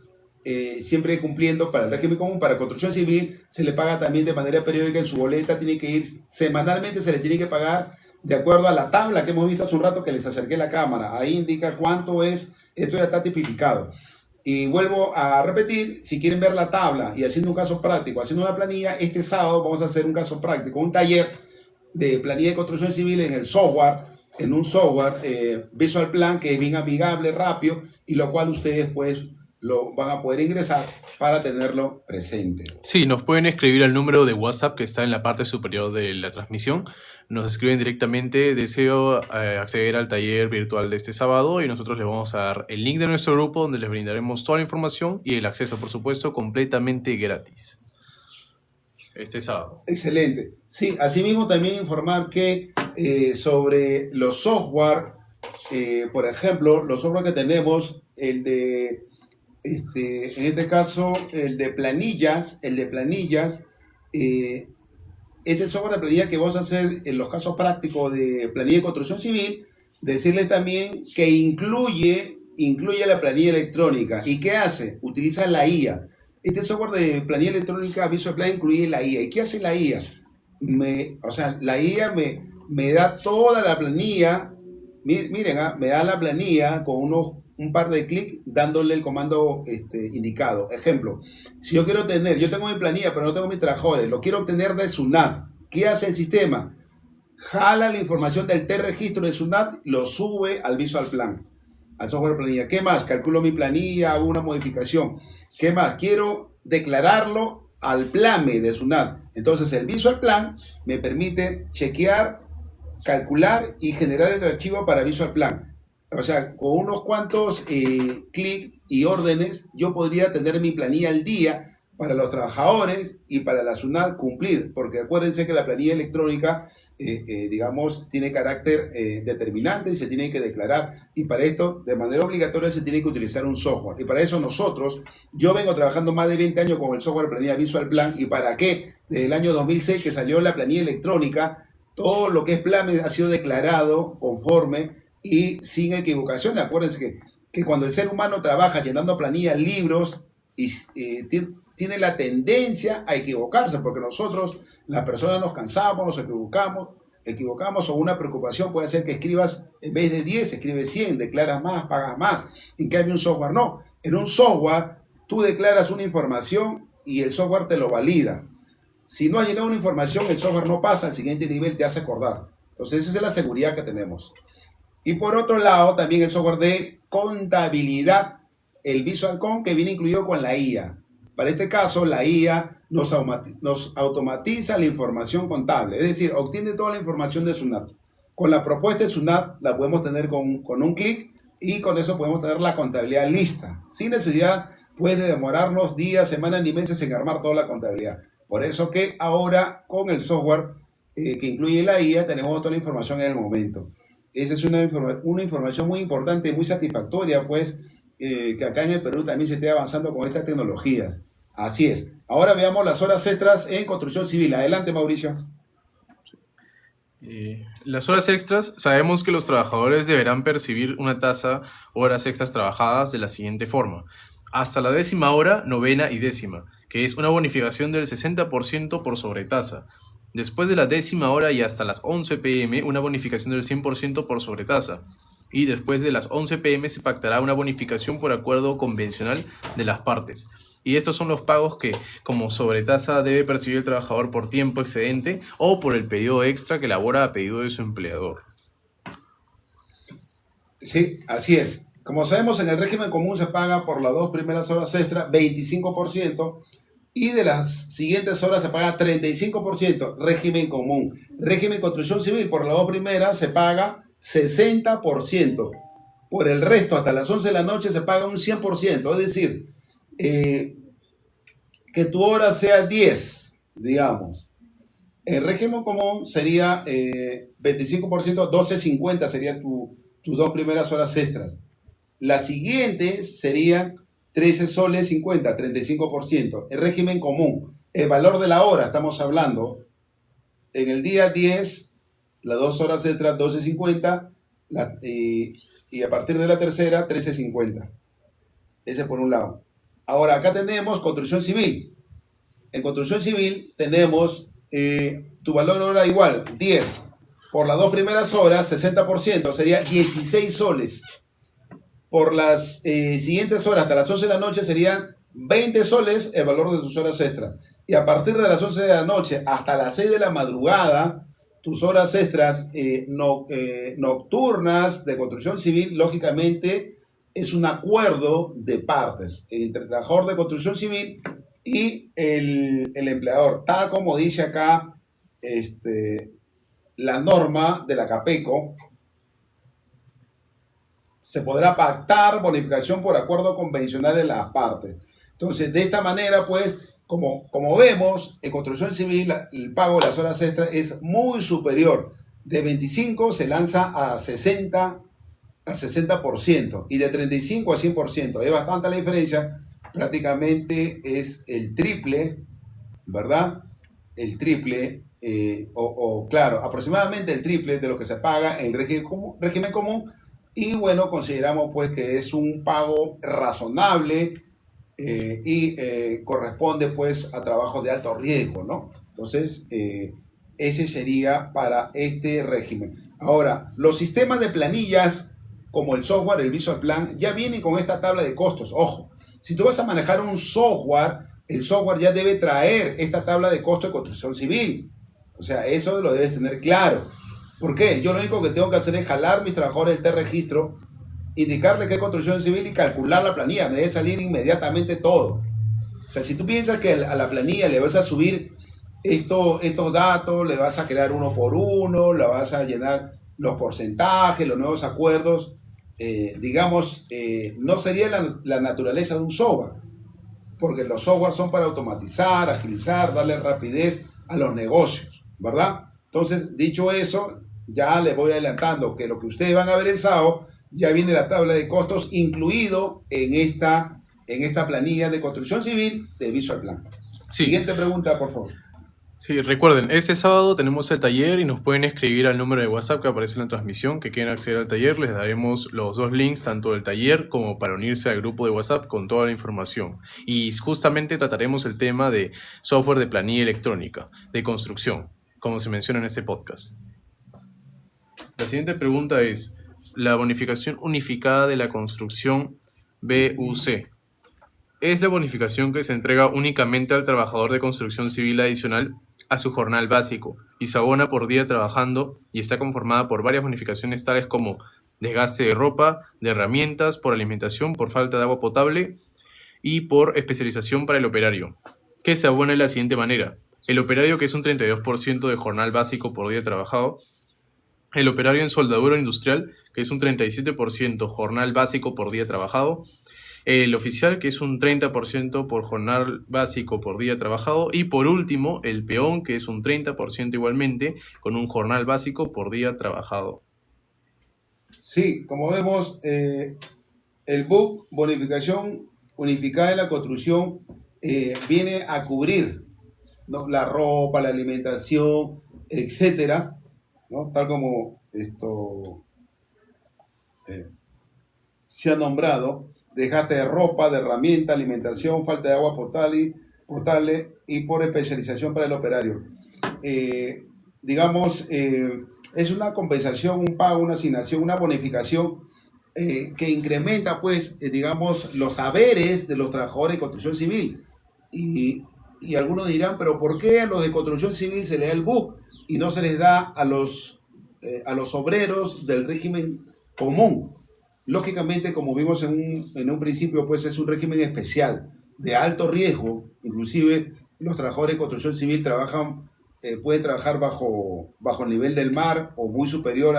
siempre cumpliendo para el régimen común. Para construcción civil se le paga también de manera periódica en su boleta, tiene que ir semanalmente, se le tiene que pagar de acuerdo a la tabla que hemos visto hace un rato que les acerqué la cámara. Ahí indica cuánto es, esto ya está tipificado. Y vuelvo a repetir, si quieren ver la tabla y haciendo un caso práctico, haciendo una planilla, este sábado vamos a hacer un caso práctico, un taller de planilla de construcción civil en el software, en un software Visual Plan, que es bien amigable, rápido, y lo cual ustedes pues lo van a poder ingresar para tenerlo presente. Sí, nos pueden escribir al número de WhatsApp que está en la parte superior de la transmisión. Nos escriben directamente, deseo acceder al taller virtual de este sábado, y nosotros les vamos a dar el link de nuestro grupo donde les brindaremos toda la información y el acceso, por supuesto, completamente gratis. Este sábado. Excelente. Sí, asimismo también informar que sobre los software, por ejemplo, los software que tenemos, en este caso, el de planillas, este software de planilla que vamos a hacer en los casos prácticos de planilla de construcción civil, decirle también que incluye la planilla electrónica. ¿Y qué hace? Utiliza la IA. Este software de planilla electrónica Visual Plan incluye la IA. ¿Y qué hace la IA? La IA me da toda la planilla. Miren, me da la planilla con un par de clics dándole el comando indicado. Ejemplo, si yo tengo mi planilla pero no tengo mis trabajadores, lo quiero obtener de SUNAT. ¿Qué hace el sistema? Jala la información del T-registro de SUNAT, lo sube al Visual Plan. al software de planilla. ¿Qué más? Calculo mi planilla, hago una modificación. ¿Qué más? Quiero declararlo al PLAME de SUNAT. Entonces el Visual Plan me permite chequear, calcular y generar el archivo para Visual Plan. O sea, con unos cuantos clics y órdenes, yo podría tener mi planilla al día para los trabajadores y para la SUNAT cumplir, porque acuérdense que la planilla electrónica, digamos, tiene carácter determinante y se tiene que declarar, y para esto, de manera obligatoria, se tiene que utilizar un software, y para eso nosotros, yo vengo trabajando más de 20 años con el software de planilla Visual Plan, y para qué, desde el año 2006 que salió la planilla electrónica, todo lo que es plan ha sido declarado conforme y sin equivocaciones. Acuérdense que cuando el ser humano trabaja llenando planillas, libros, y tiene la tendencia a equivocarse, porque nosotros, las personas, nos cansamos, nos equivocamos, o una preocupación puede ser que escribas, en vez de 10, escribes 100, declaras más, pagas más. En cambio, un software no. En un software, tú declaras una información y el software te lo valida. Si no has llenado una información, el software no pasa al siguiente nivel, te hace acordar. Entonces, esa es la seguridad que tenemos. Y por otro lado, también el software de contabilidad, el VisualCon, que viene incluido con la IA. Para este caso, la IA nos automatiza la información contable, es decir, obtiene toda la información de SUNAT. Con la propuesta de SUNAT la podemos tener con un clic, y con eso podemos tener la contabilidad lista, sin necesidad pues, de demorarnos días, semanas ni meses en armar toda la contabilidad. Por eso que ahora con el software que incluye la IA tenemos toda la información en el momento. Esa es una información muy importante, muy satisfactoria, pues, que acá en el Perú también se esté avanzando con estas tecnologías. Así es. Ahora veamos las horas extras en construcción civil. Adelante, Mauricio. Las horas extras, sabemos que los trabajadores deberán percibir una tasa horas extras trabajadas de la siguiente forma. Hasta la 10ª hora, 9ª y 10ª, que es una bonificación del 60% por sobretasa. Después de la 10ª hora y hasta las 11 p.m., una bonificación del 100% por sobretasa. Y después de las 11 p.m. se pactará una bonificación por acuerdo convencional de las partes. Y estos son los pagos que, como sobretasa, debe percibir el trabajador por tiempo excedente o por el periodo extra que labora a pedido de su empleador. Sí, así es. Como sabemos, en el régimen común se paga por las 2 primeras horas extra 25%, y de las siguientes horas se paga 35%, régimen común. Régimen construcción civil, por las 2 primeras se paga 60%. Por el resto, hasta las 11 de la noche se paga un 100%. Es decir, que tu hora sea 10, digamos. El régimen común sería 25%, 12.50 sería tus 2 primeras horas extras. Las siguientes serían 13 soles 50, 35%. El régimen común, el valor de la hora, estamos hablando, en el día 10, las 2 horas extras 12.50, y a partir de la tercera 13.50. Ese por un lado. Ahora, acá tenemos construcción civil. En construcción civil tenemos tu valor hora igual, 10. Por las 2 primeras horas, 60%, sería 16 soles. Por las siguientes horas, hasta las 11 de la noche, serían 20 soles el valor de tus horas extras. Y a partir de las 11 de la noche hasta las 6 de la madrugada, tus horas extras nocturnas de construcción civil, lógicamente, es un acuerdo de partes entre el trabajador de construcción civil y el empleador, tal como dice acá la norma de la CAPECO. Se podrá pactar bonificación por acuerdo convencional de las partes. Entonces, de esta manera, pues, como vemos, en construcción civil el pago de las horas extras es muy superior. De 25 se lanza a 60%, y de 35 a 100%. Es bastante la diferencia, prácticamente es el triple, ¿verdad? El triple, claro, aproximadamente el triple de lo que se paga en régimen común. Y bueno, consideramos pues que es un pago razonable y corresponde pues a trabajos de alto riesgo, ¿no? Entonces, ese sería para este régimen. Ahora, los sistemas de planillas como el software, el Visual Plan, ya vienen con esta tabla de costos. Ojo, si tú vas a manejar un software, el software ya debe traer esta tabla de costos de construcción civil. O sea, eso lo debes tener claro. ¿Por qué? Yo lo único que tengo que hacer es jalar mis trabajadores del T-registro indicarle que es construcción civil y calcular la planilla, me debe salir inmediatamente todo. O sea, si tú piensas que a la planilla le vas a subir estos datos, le vas a crear uno por uno, le vas a llenar los porcentajes, los nuevos acuerdos, no sería la naturaleza de un software, porque los softwares son para automatizar, agilizar, darle rapidez a los negocios, ¿verdad? Entonces, dicho eso, ya les voy adelantando que lo que ustedes van a ver el sábado, ya viene la tabla de costos incluido en esta planilla de construcción civil de Visual Plan. Sí. Siguiente pregunta, por favor. Sí, recuerden, este sábado tenemos el taller y nos pueden escribir al número de WhatsApp que aparece en la transmisión que quieren acceder al taller. Les daremos los 2 links, tanto del taller como para unirse al grupo de WhatsApp con toda la información. Y justamente trataremos el tema de software de planilla electrónica, de construcción, como se menciona en este podcast. La siguiente pregunta es, la bonificación unificada de la construcción BUC. Es la bonificación que se entrega únicamente al trabajador de construcción civil adicional a su jornal básico y se abona por día trabajando y está conformada por varias bonificaciones tales como desgaste de ropa, de herramientas, por alimentación, por falta de agua potable y por especialización para el operario, que se abona de la siguiente manera. El operario, que es un 32% de jornal básico por día trabajado. El operario en soldadura industrial, que es un 37% jornal básico por día trabajado. El oficial, que es un 30% por jornal básico por día trabajado. Y por último, el peón, que es un 30% igualmente, con un jornal básico por día trabajado. Sí, como vemos, el BUC, bonificación unificada en la construcción, viene a cubrir, ¿no?, la ropa, la alimentación, etcétera, ¿no?, tal como esto se ha nombrado. Desgaste de ropa, de herramienta, alimentación, falta de agua potable y por especialización para el operario. Es una compensación, un pago, una asignación, una bonificación que incrementa, los saberes de los trabajadores de construcción civil. Y algunos dirán, pero ¿por qué a los de construcción civil se les da el BUC y no se les da a los obreros del régimen común? Lógicamente, como vimos en un principio, pues es un régimen especial de alto riesgo. Inclusive los trabajadores de construcción civil pueden trabajar bajo el nivel del mar o muy superior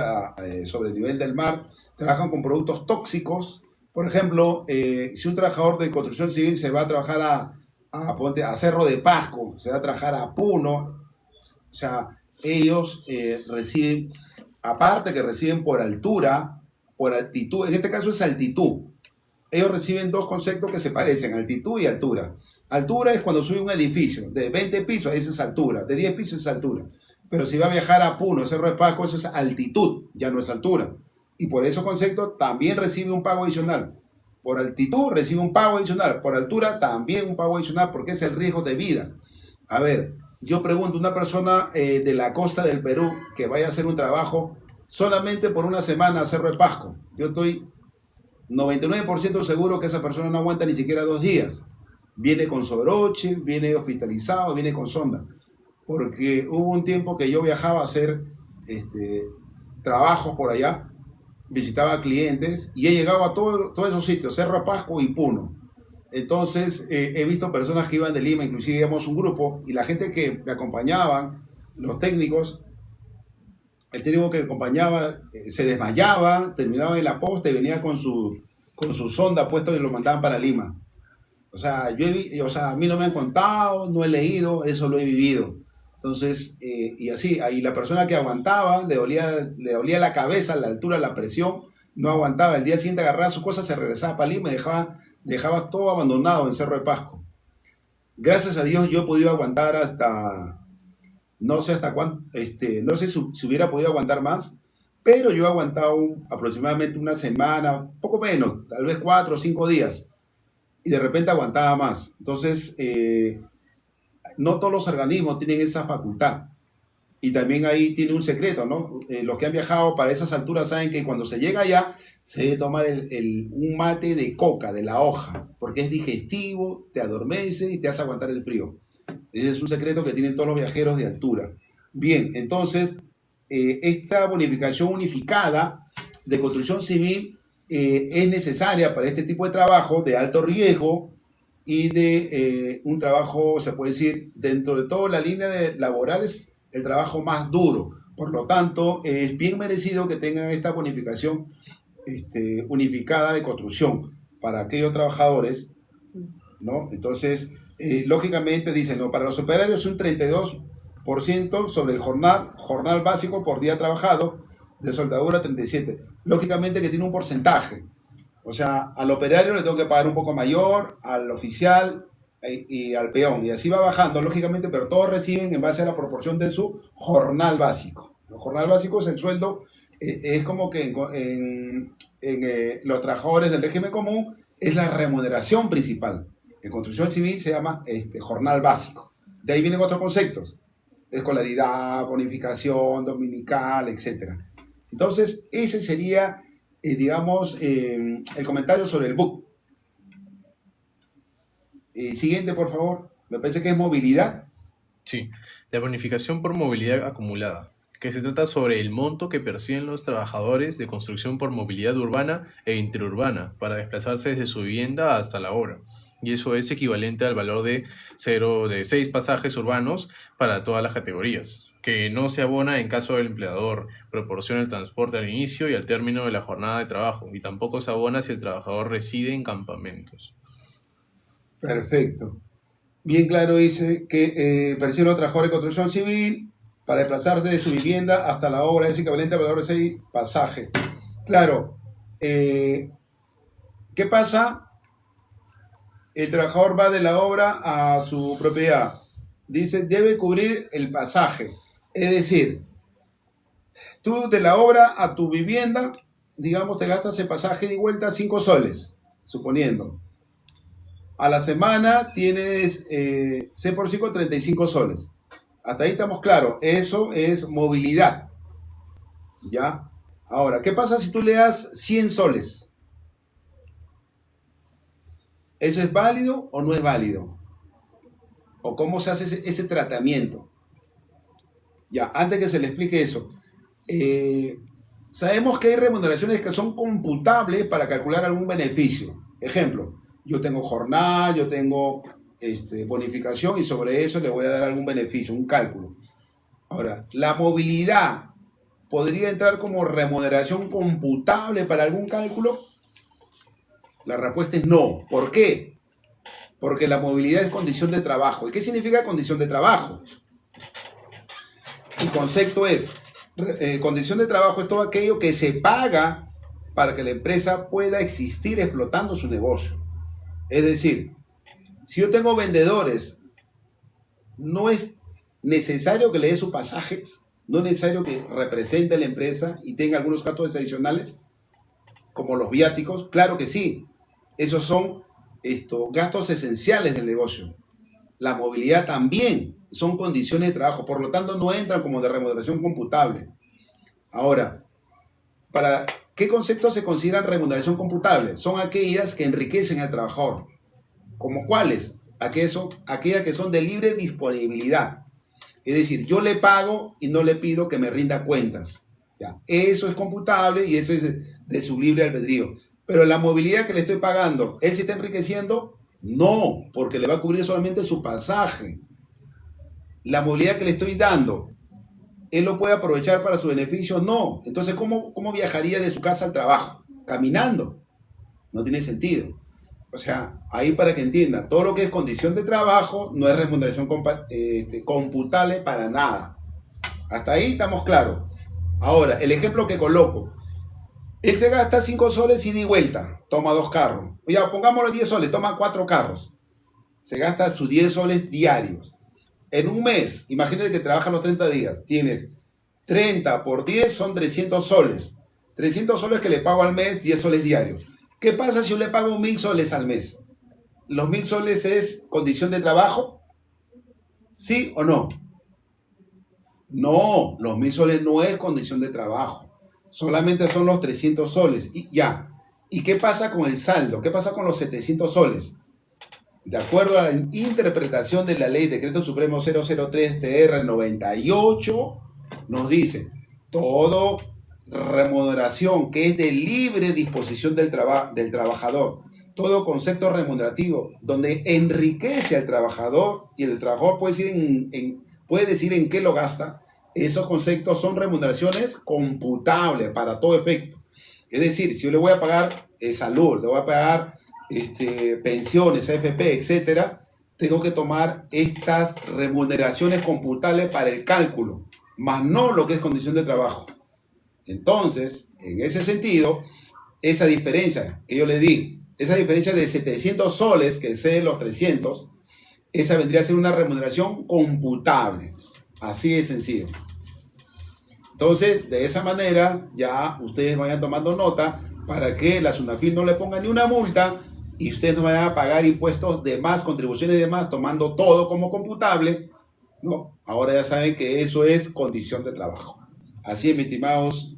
sobre el nivel del mar. Trabajan con productos tóxicos. Por ejemplo, si un trabajador de construcción civil se va a trabajar a Cerro de Pasco, se va a trabajar a Puno, o sea, ellos reciben, aparte que reciben por altura, por altitud, en este caso es altitud. Ellos reciben dos conceptos que se parecen, altitud y altura. Altura es cuando sube un edificio, de 20 pisos, esa es altura, de 10 pisos es altura. Pero si va a viajar a Puno, Cerro de Pasco, eso es altitud, ya no es altura. Y por esos conceptos también recibe un pago adicional. Por altitud recibe un pago adicional, por altura también un pago adicional, porque es el riesgo de vida. A ver, yo pregunto, una persona de la costa del Perú que vaya a hacer un trabajo solamente por una semana a Cerro de Pasco, yo estoy 99% seguro que esa persona no aguanta ni siquiera 2 días. Viene con sobreoche, viene hospitalizado, viene con sonda. Porque hubo un tiempo que yo viajaba a hacer trabajos por allá, visitaba clientes y he llegado a todos esos sitios, Cerro de Pasco y Puno. Entonces he visto personas que iban de Lima, inclusive íbamos un grupo, y la gente que me acompañaban, los técnicos, el técnico que me acompañaba se desmayaba, terminaba en la posta y venía con su sonda puesto y lo mandaban para Lima. O sea, a mí no me han contado, no he leído, eso lo he vivido. Entonces, y así, ahí la persona que aguantaba, le dolía la cabeza, la altura, la presión, no aguantaba. El día siguiente agarraba sus cosas, se regresaba para Lima y dejaba todo abandonado en Cerro de Pasco. Gracias a Dios yo he podido aguantar no sé hasta cuánto, no sé si hubiera podido aguantar más, pero yo he aguantado aproximadamente una semana, poco menos, tal vez 4 o 5 días, y de repente aguantaba más. Entonces, no todos los organismos tienen esa facultad. Y también ahí tiene un secreto, ¿no? Los que han viajado para esas alturas saben que cuando se llega allá, se debe tomar un mate de coca, de la hoja, porque es digestivo, te adormece y te hace aguantar el frío. Ese es un secreto que tienen todos los viajeros de altura. Bien, entonces, esta bonificación unificada de construcción civil es necesaria para este tipo de trabajo de alto riesgo y de un trabajo, se puede decir, dentro de toda la línea de laborales, el trabajo más duro. Por lo tanto, es bien merecido que tengan esta bonificación unificada de construcción para aquellos trabajadores, ¿no? Entonces, lógicamente dicen, no, para los operarios un 32% sobre el jornal básico por día trabajado, de soldadura 37%. Lógicamente que tiene un porcentaje. O sea, al operario le tengo que pagar un poco mayor, al oficial y al peón. Y así va bajando, lógicamente, pero todos reciben en base a la proporción de su jornal básico. El jornal básico es el sueldo, es como que los trabajadores del régimen común es la remuneración principal. En construcción civil se llama jornal básico. De ahí vienen otros conceptos: escolaridad, bonificación, dominical, etc. Entonces, ese sería, digamos, el comentario sobre el BUC. Siguiente, por favor. Me parece que es movilidad. Sí, la bonificación por movilidad acumulada, que se trata sobre el monto que perciben los trabajadores de construcción por movilidad urbana e interurbana para desplazarse desde su vivienda hasta la obra. Y eso es equivalente al valor de 6 pasajes urbanos para todas las categorías, que no se abona en caso del empleador proporciona el transporte al inicio y al término de la jornada de trabajo, y tampoco se abona si el trabajador reside en campamentos. Perfecto. Bien claro dice que percibe los trabajadores de construcción civil para desplazarse de su vivienda hasta la obra, es equivalente al valor de 6 pasajes. Claro, ¿qué pasa? El trabajador va de la obra a su propiedad. Dice, debe cubrir el pasaje. Es decir, tú de la obra a tu vivienda, digamos, te gastas el pasaje de vuelta 5 soles, suponiendo. A la semana tienes 6 por 5, 35 soles. Hasta ahí estamos claros. Eso es movilidad. ¿Ya? Ahora, ¿qué pasa si tú le das 100 soles? ¿Eso es válido o no es válido? ¿O cómo se hace ese tratamiento? Ya, antes que se le explique eso. Sabemos que hay remuneraciones que son computables para calcular algún beneficio. Ejemplo, yo tengo jornal, yo tengo bonificación y sobre eso le voy a dar algún beneficio, un cálculo. Ahora, ¿la movilidad podría entrar como remuneración computable para algún cálculo? La respuesta es no. ¿Por qué? Porque la movilidad es condición de trabajo. ¿Y qué significa condición de trabajo? El concepto es, condición de trabajo es todo aquello que se paga para que la empresa pueda existir explotando su negocio. Es decir, si yo tengo vendedores, no es necesario que le dé sus pasajes, no es necesario que represente a la empresa y tenga algunos gastos adicionales, como los viáticos. Claro que sí, esos son gastos esenciales del negocio. La movilidad también son condiciones de trabajo, por lo tanto no entran como de remuneración computable. Ahora, ¿para qué conceptos se consideran remuneración computable? Son aquellas que enriquecen al trabajador. ¿Como cuáles? Aquellas que son de libre disponibilidad. Es decir, yo le pago y no le pido que me rinda cuentas. ¿Ya? Eso es computable y eso es de su libre albedrío. Pero la movilidad que le estoy pagando, ¿él se está enriqueciendo? No, porque le va a cubrir solamente su pasaje. La movilidad que le estoy dando, ¿él lo puede aprovechar para su beneficio? No. Entonces, ¿cómo viajaría de su casa al trabajo? Caminando. No tiene sentido. O sea, ahí para que entiendan, todo lo que es condición de trabajo no es remuneración computable para nada. Hasta ahí estamos claros. Ahora, el ejemplo que coloco. Él se gasta 5 soles ida y vuelta, toma 2 carros. Ya, pongámosle 10 soles, toma 4 carros. Se gasta sus 10 soles diarios. En un mes, imagínate que trabaja los 30 días, tienes 30 por 10 son 300 soles. 300 soles que le pago al mes, 10 soles diarios. ¿Qué pasa si yo le pago 1000 soles al mes? ¿Los 1000 soles es condición de trabajo? ¿Sí o no? No, los 1000 soles no es condición de trabajo. Solamente son los 300 soles. Y ya. ¿Y qué pasa con el saldo? ¿Qué pasa con los 700 soles? De acuerdo a la interpretación de la ley Decreto Supremo 003-TR 98, nos dice, todo remuneración, que es de libre disposición del trabajador. Todo concepto remunerativo, donde enriquece al trabajador y el trabajador puede decir en qué lo gasta. Esos conceptos son remuneraciones computables para todo efecto. Es decir, si yo le voy a pagar salud, le voy a pagar pensiones, AFP, etcétera, tengo que tomar estas remuneraciones computables para el cálculo, más no lo que es condición de trabajo. Entonces, en ese sentido, esa diferencia que yo le di, esa diferencia de 700 soles, que excede los 300, esa vendría a ser una remuneración computable. Así de sencillo. Entonces, de esa manera, ya ustedes vayan tomando nota para que la SUNAFIL no le ponga ni una multa y ustedes no vayan a pagar impuestos de más, contribuciones de más, tomando todo como computable. No, ahora ya saben que eso es condición de trabajo. Así es, mis estimados.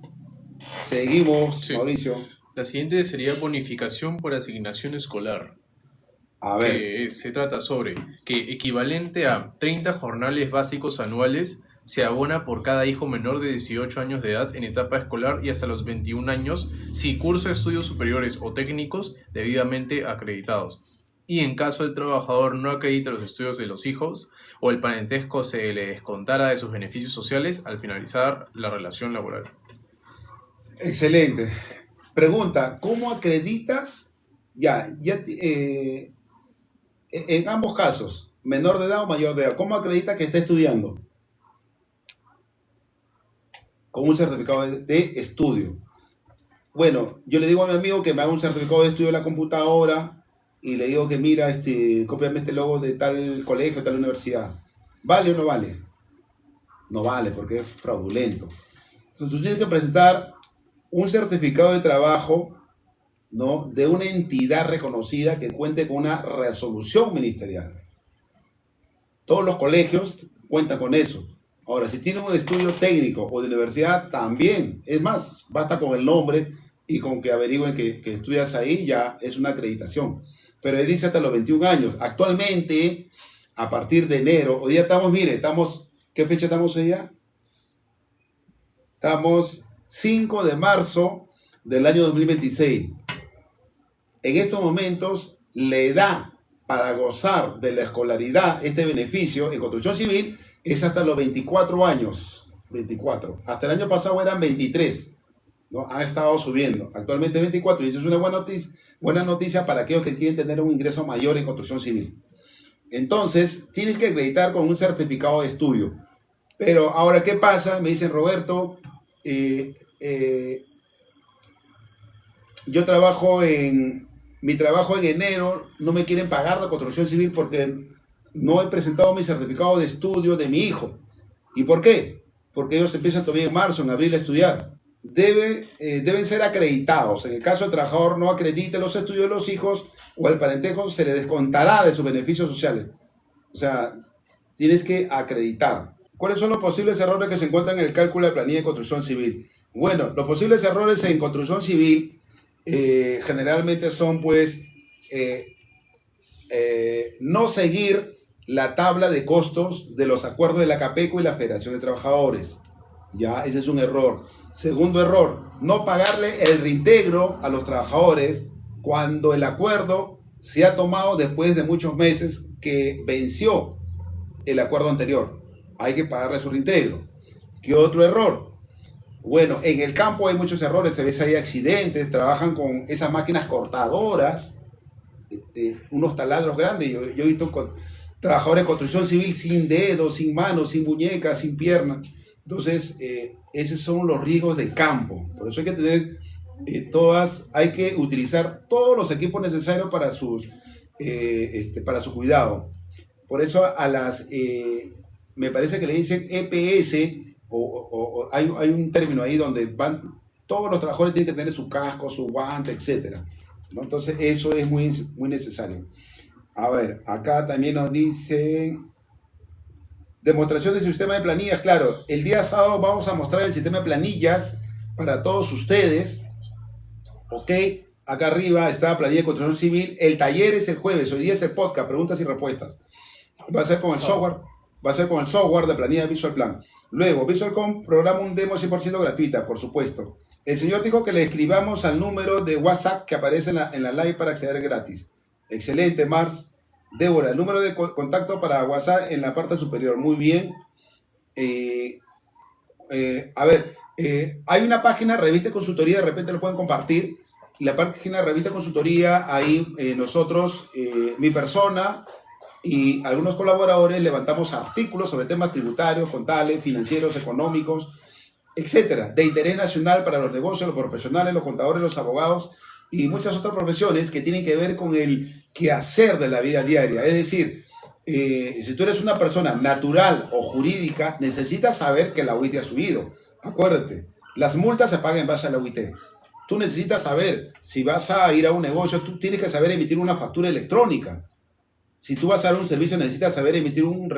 Seguimos, sí. Mauricio. La siguiente sería bonificación por asignación escolar. A ver. Que se trata sobre que equivalente a 30 jornales básicos anuales se abona por cada hijo menor de 18 años de edad en etapa escolar y hasta los 21 años si cursa estudios superiores o técnicos debidamente acreditados. Y en caso el trabajador no acredita los estudios de los hijos o el parentesco se le descontara de sus beneficios sociales al finalizar la relación laboral. Excelente. Pregunta, ¿cómo acreditas? En ambos casos, menor de edad o mayor de edad, ¿cómo acredita que está estudiando? Con un certificado de estudio. Bueno, yo le digo a mi amigo que me haga un certificado de estudio de la computadora y le digo que mira, cópiame este logo de tal colegio, tal universidad. ¿Vale o no vale? No vale porque es fraudulento. Entonces tú tienes que presentar un certificado de trabajo, ¿no?, de una entidad reconocida que cuente con una resolución ministerial. Todos los colegios cuentan con eso. Ahora, si tienen un estudio técnico o de universidad, también. Es más, basta con el nombre y con que averigüen que estudias ahí, ya es una acreditación. Pero ahí dice hasta los 21 años. Actualmente, a partir de enero, hoy día estamos, ¿qué fecha estamos hoy día? Estamos 5 de marzo del año 2026. En estos momentos, la edad para gozar de la escolaridad, este beneficio en construcción civil, es hasta los 24 años. 24. Hasta el año pasado eran 23. ¿No? Ha estado subiendo. Actualmente 24. Y eso es una buena noticia para aquellos que quieren tener un ingreso mayor en construcción civil. Entonces, tienes que acreditar con un certificado de estudio. Pero ahora, ¿qué pasa? Me dicen, Roberto, yo trabajo mi trabajo en enero, no me quieren pagar la construcción civil porque no he presentado mi certificado de estudio de mi hijo. ¿Y por qué? Porque ellos empiezan todavía en marzo, en abril a estudiar. Deben ser acreditados. En el caso del trabajador no acredite los estudios de los hijos o el parentesco, se le descontará de sus beneficios sociales. O sea, tienes que acreditar. ¿Cuáles son los posibles errores que se encuentran en el cálculo de planilla de construcción civil? Bueno, los posibles errores en construcción civil generalmente son pues no seguir la tabla de costos de los acuerdos de la CAPECO y la Federación de Trabajadores. Ya, ese es un error. Segundo error, no pagarle el reintegro a los trabajadores cuando el acuerdo se ha tomado después de muchos meses que venció el acuerdo anterior. Hay que pagarle su reintegro. ¿Qué otro error? Bueno, en el campo hay muchos errores, a veces hay accidentes, trabajan con esas máquinas cortadoras, unos taladros grandes. Yo he visto trabajadores de construcción civil sin dedos, sin manos, sin muñecas, sin piernas. Entonces, esos son los riesgos de campo. Por eso hay que tener hay que utilizar todos los equipos necesarios para su cuidado. Por eso me parece que le dicen EPS, hay un término ahí donde todos los trabajadores tienen que tener su casco, su guante, etc. ¿No? Entonces, eso es muy, muy necesario. A ver, acá también nos dicen demostración del sistema de planillas. Claro, el día sábado vamos a mostrar el sistema de planillas para todos ustedes. Ok, acá arriba está la planilla de construcción civil. El taller es el jueves, hoy día es el podcast, preguntas y respuestas. Va a ser con el software de planilla de Visual Plan. Luego, Visualcom programa un demo 100% gratuita, por supuesto. El señor dijo que le escribamos al número de WhatsApp que aparece en la live para acceder gratis. Excelente, Mars. Débora, el número de contacto para WhatsApp en la parte superior. Muy bien. Hay una página, Revista de Consultoría, de repente lo pueden compartir. La página Revista de Consultoría, ahí nosotros, mi persona y algunos colaboradores levantamos artículos sobre temas tributarios, contables, financieros, económicos, etcétera, de interés nacional para los negocios, los profesionales, los contadores, los abogados y muchas otras profesiones que tienen que ver con el quehacer de la vida diaria. Es decir, si tú eres una persona natural o jurídica, necesitas saber que la UIT ha subido. Acuérdate, las multas se pagan en base a la UIT. Tú necesitas saber, si vas a ir a un negocio, tú tienes que saber emitir una factura electrónica. Si tú vas a dar un servicio, necesitas saber emitir un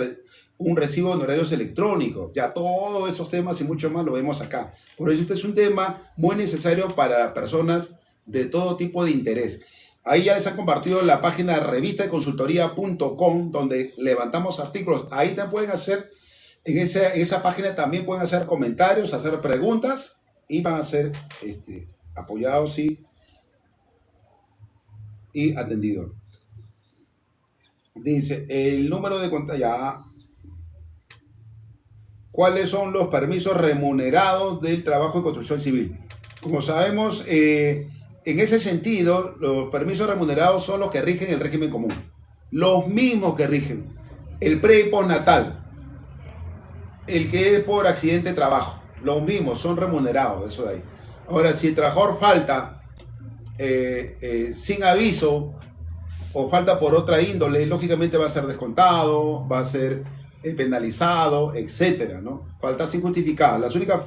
recibo de honorarios electrónicos. Ya todos esos temas y mucho más lo vemos acá. Por eso este es un tema muy necesario para personas de todo tipo de interés. Ahí ya les han compartido la página revistadeconsultoría.com, donde levantamos artículos. Ahí te pueden hacer, en esa página también pueden hacer comentarios, hacer preguntas y van a ser apoyados y atendidos. Dice, el número de contacto, ya. ¿Cuáles son los permisos remunerados del trabajo de construcción civil? Como sabemos, en ese sentido, los permisos remunerados son los que rigen el régimen común. Los mismos que rigen el pre y postnatal, el que es por accidente de trabajo. Los mismos son remunerados, eso de ahí. Ahora, si el trabajador falta sin aviso o falta por otra índole, lógicamente va a ser descontado, va a ser penalizado, etcétera, ¿no? Faltas injustificadas. Las únicas,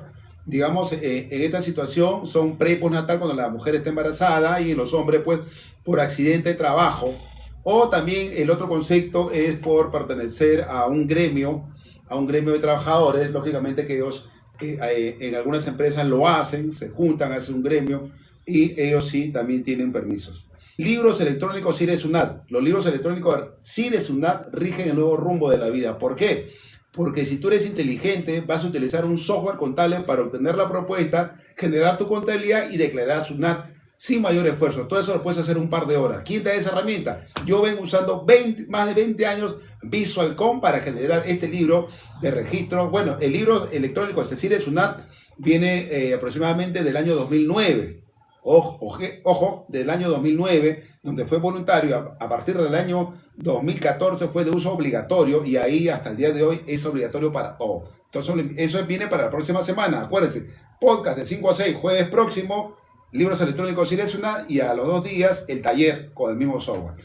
digamos, en esta situación son pre y postnatal cuando la mujer está embarazada y los hombres, pues, por accidente de trabajo. O también el otro concepto es por pertenecer a un gremio de trabajadores, lógicamente que ellos en algunas empresas lo hacen, se juntan, hacen un gremio y ellos sí también tienen permisos. Libros electrónicos CIRE SUNAT. Los libros electrónicos CIRE SUNAT rigen el nuevo rumbo de la vida. ¿Por qué? Porque si tú eres inteligente, vas a utilizar un software contable para obtener la propuesta, generar tu contabilidad y declarar SUNAT sin mayor esfuerzo. Todo eso lo puedes hacer en un par de horas. ¿Quién te da esa herramienta? Yo vengo usando más de 20 años Visualcom para generar este libro de registro. Bueno, el libro electrónico de CIRE SUNAT viene aproximadamente del año 2009. Ojo, del año 2009, donde fue voluntario, a partir del año 2014 fue de uso obligatorio y ahí hasta el día de hoy es obligatorio para todo. Entonces eso viene para la próxima semana. Acuérdense, podcast de 5 a 6, jueves próximo, libros electrónicos CIRE SUNAT y a los 2 días el taller con el mismo software.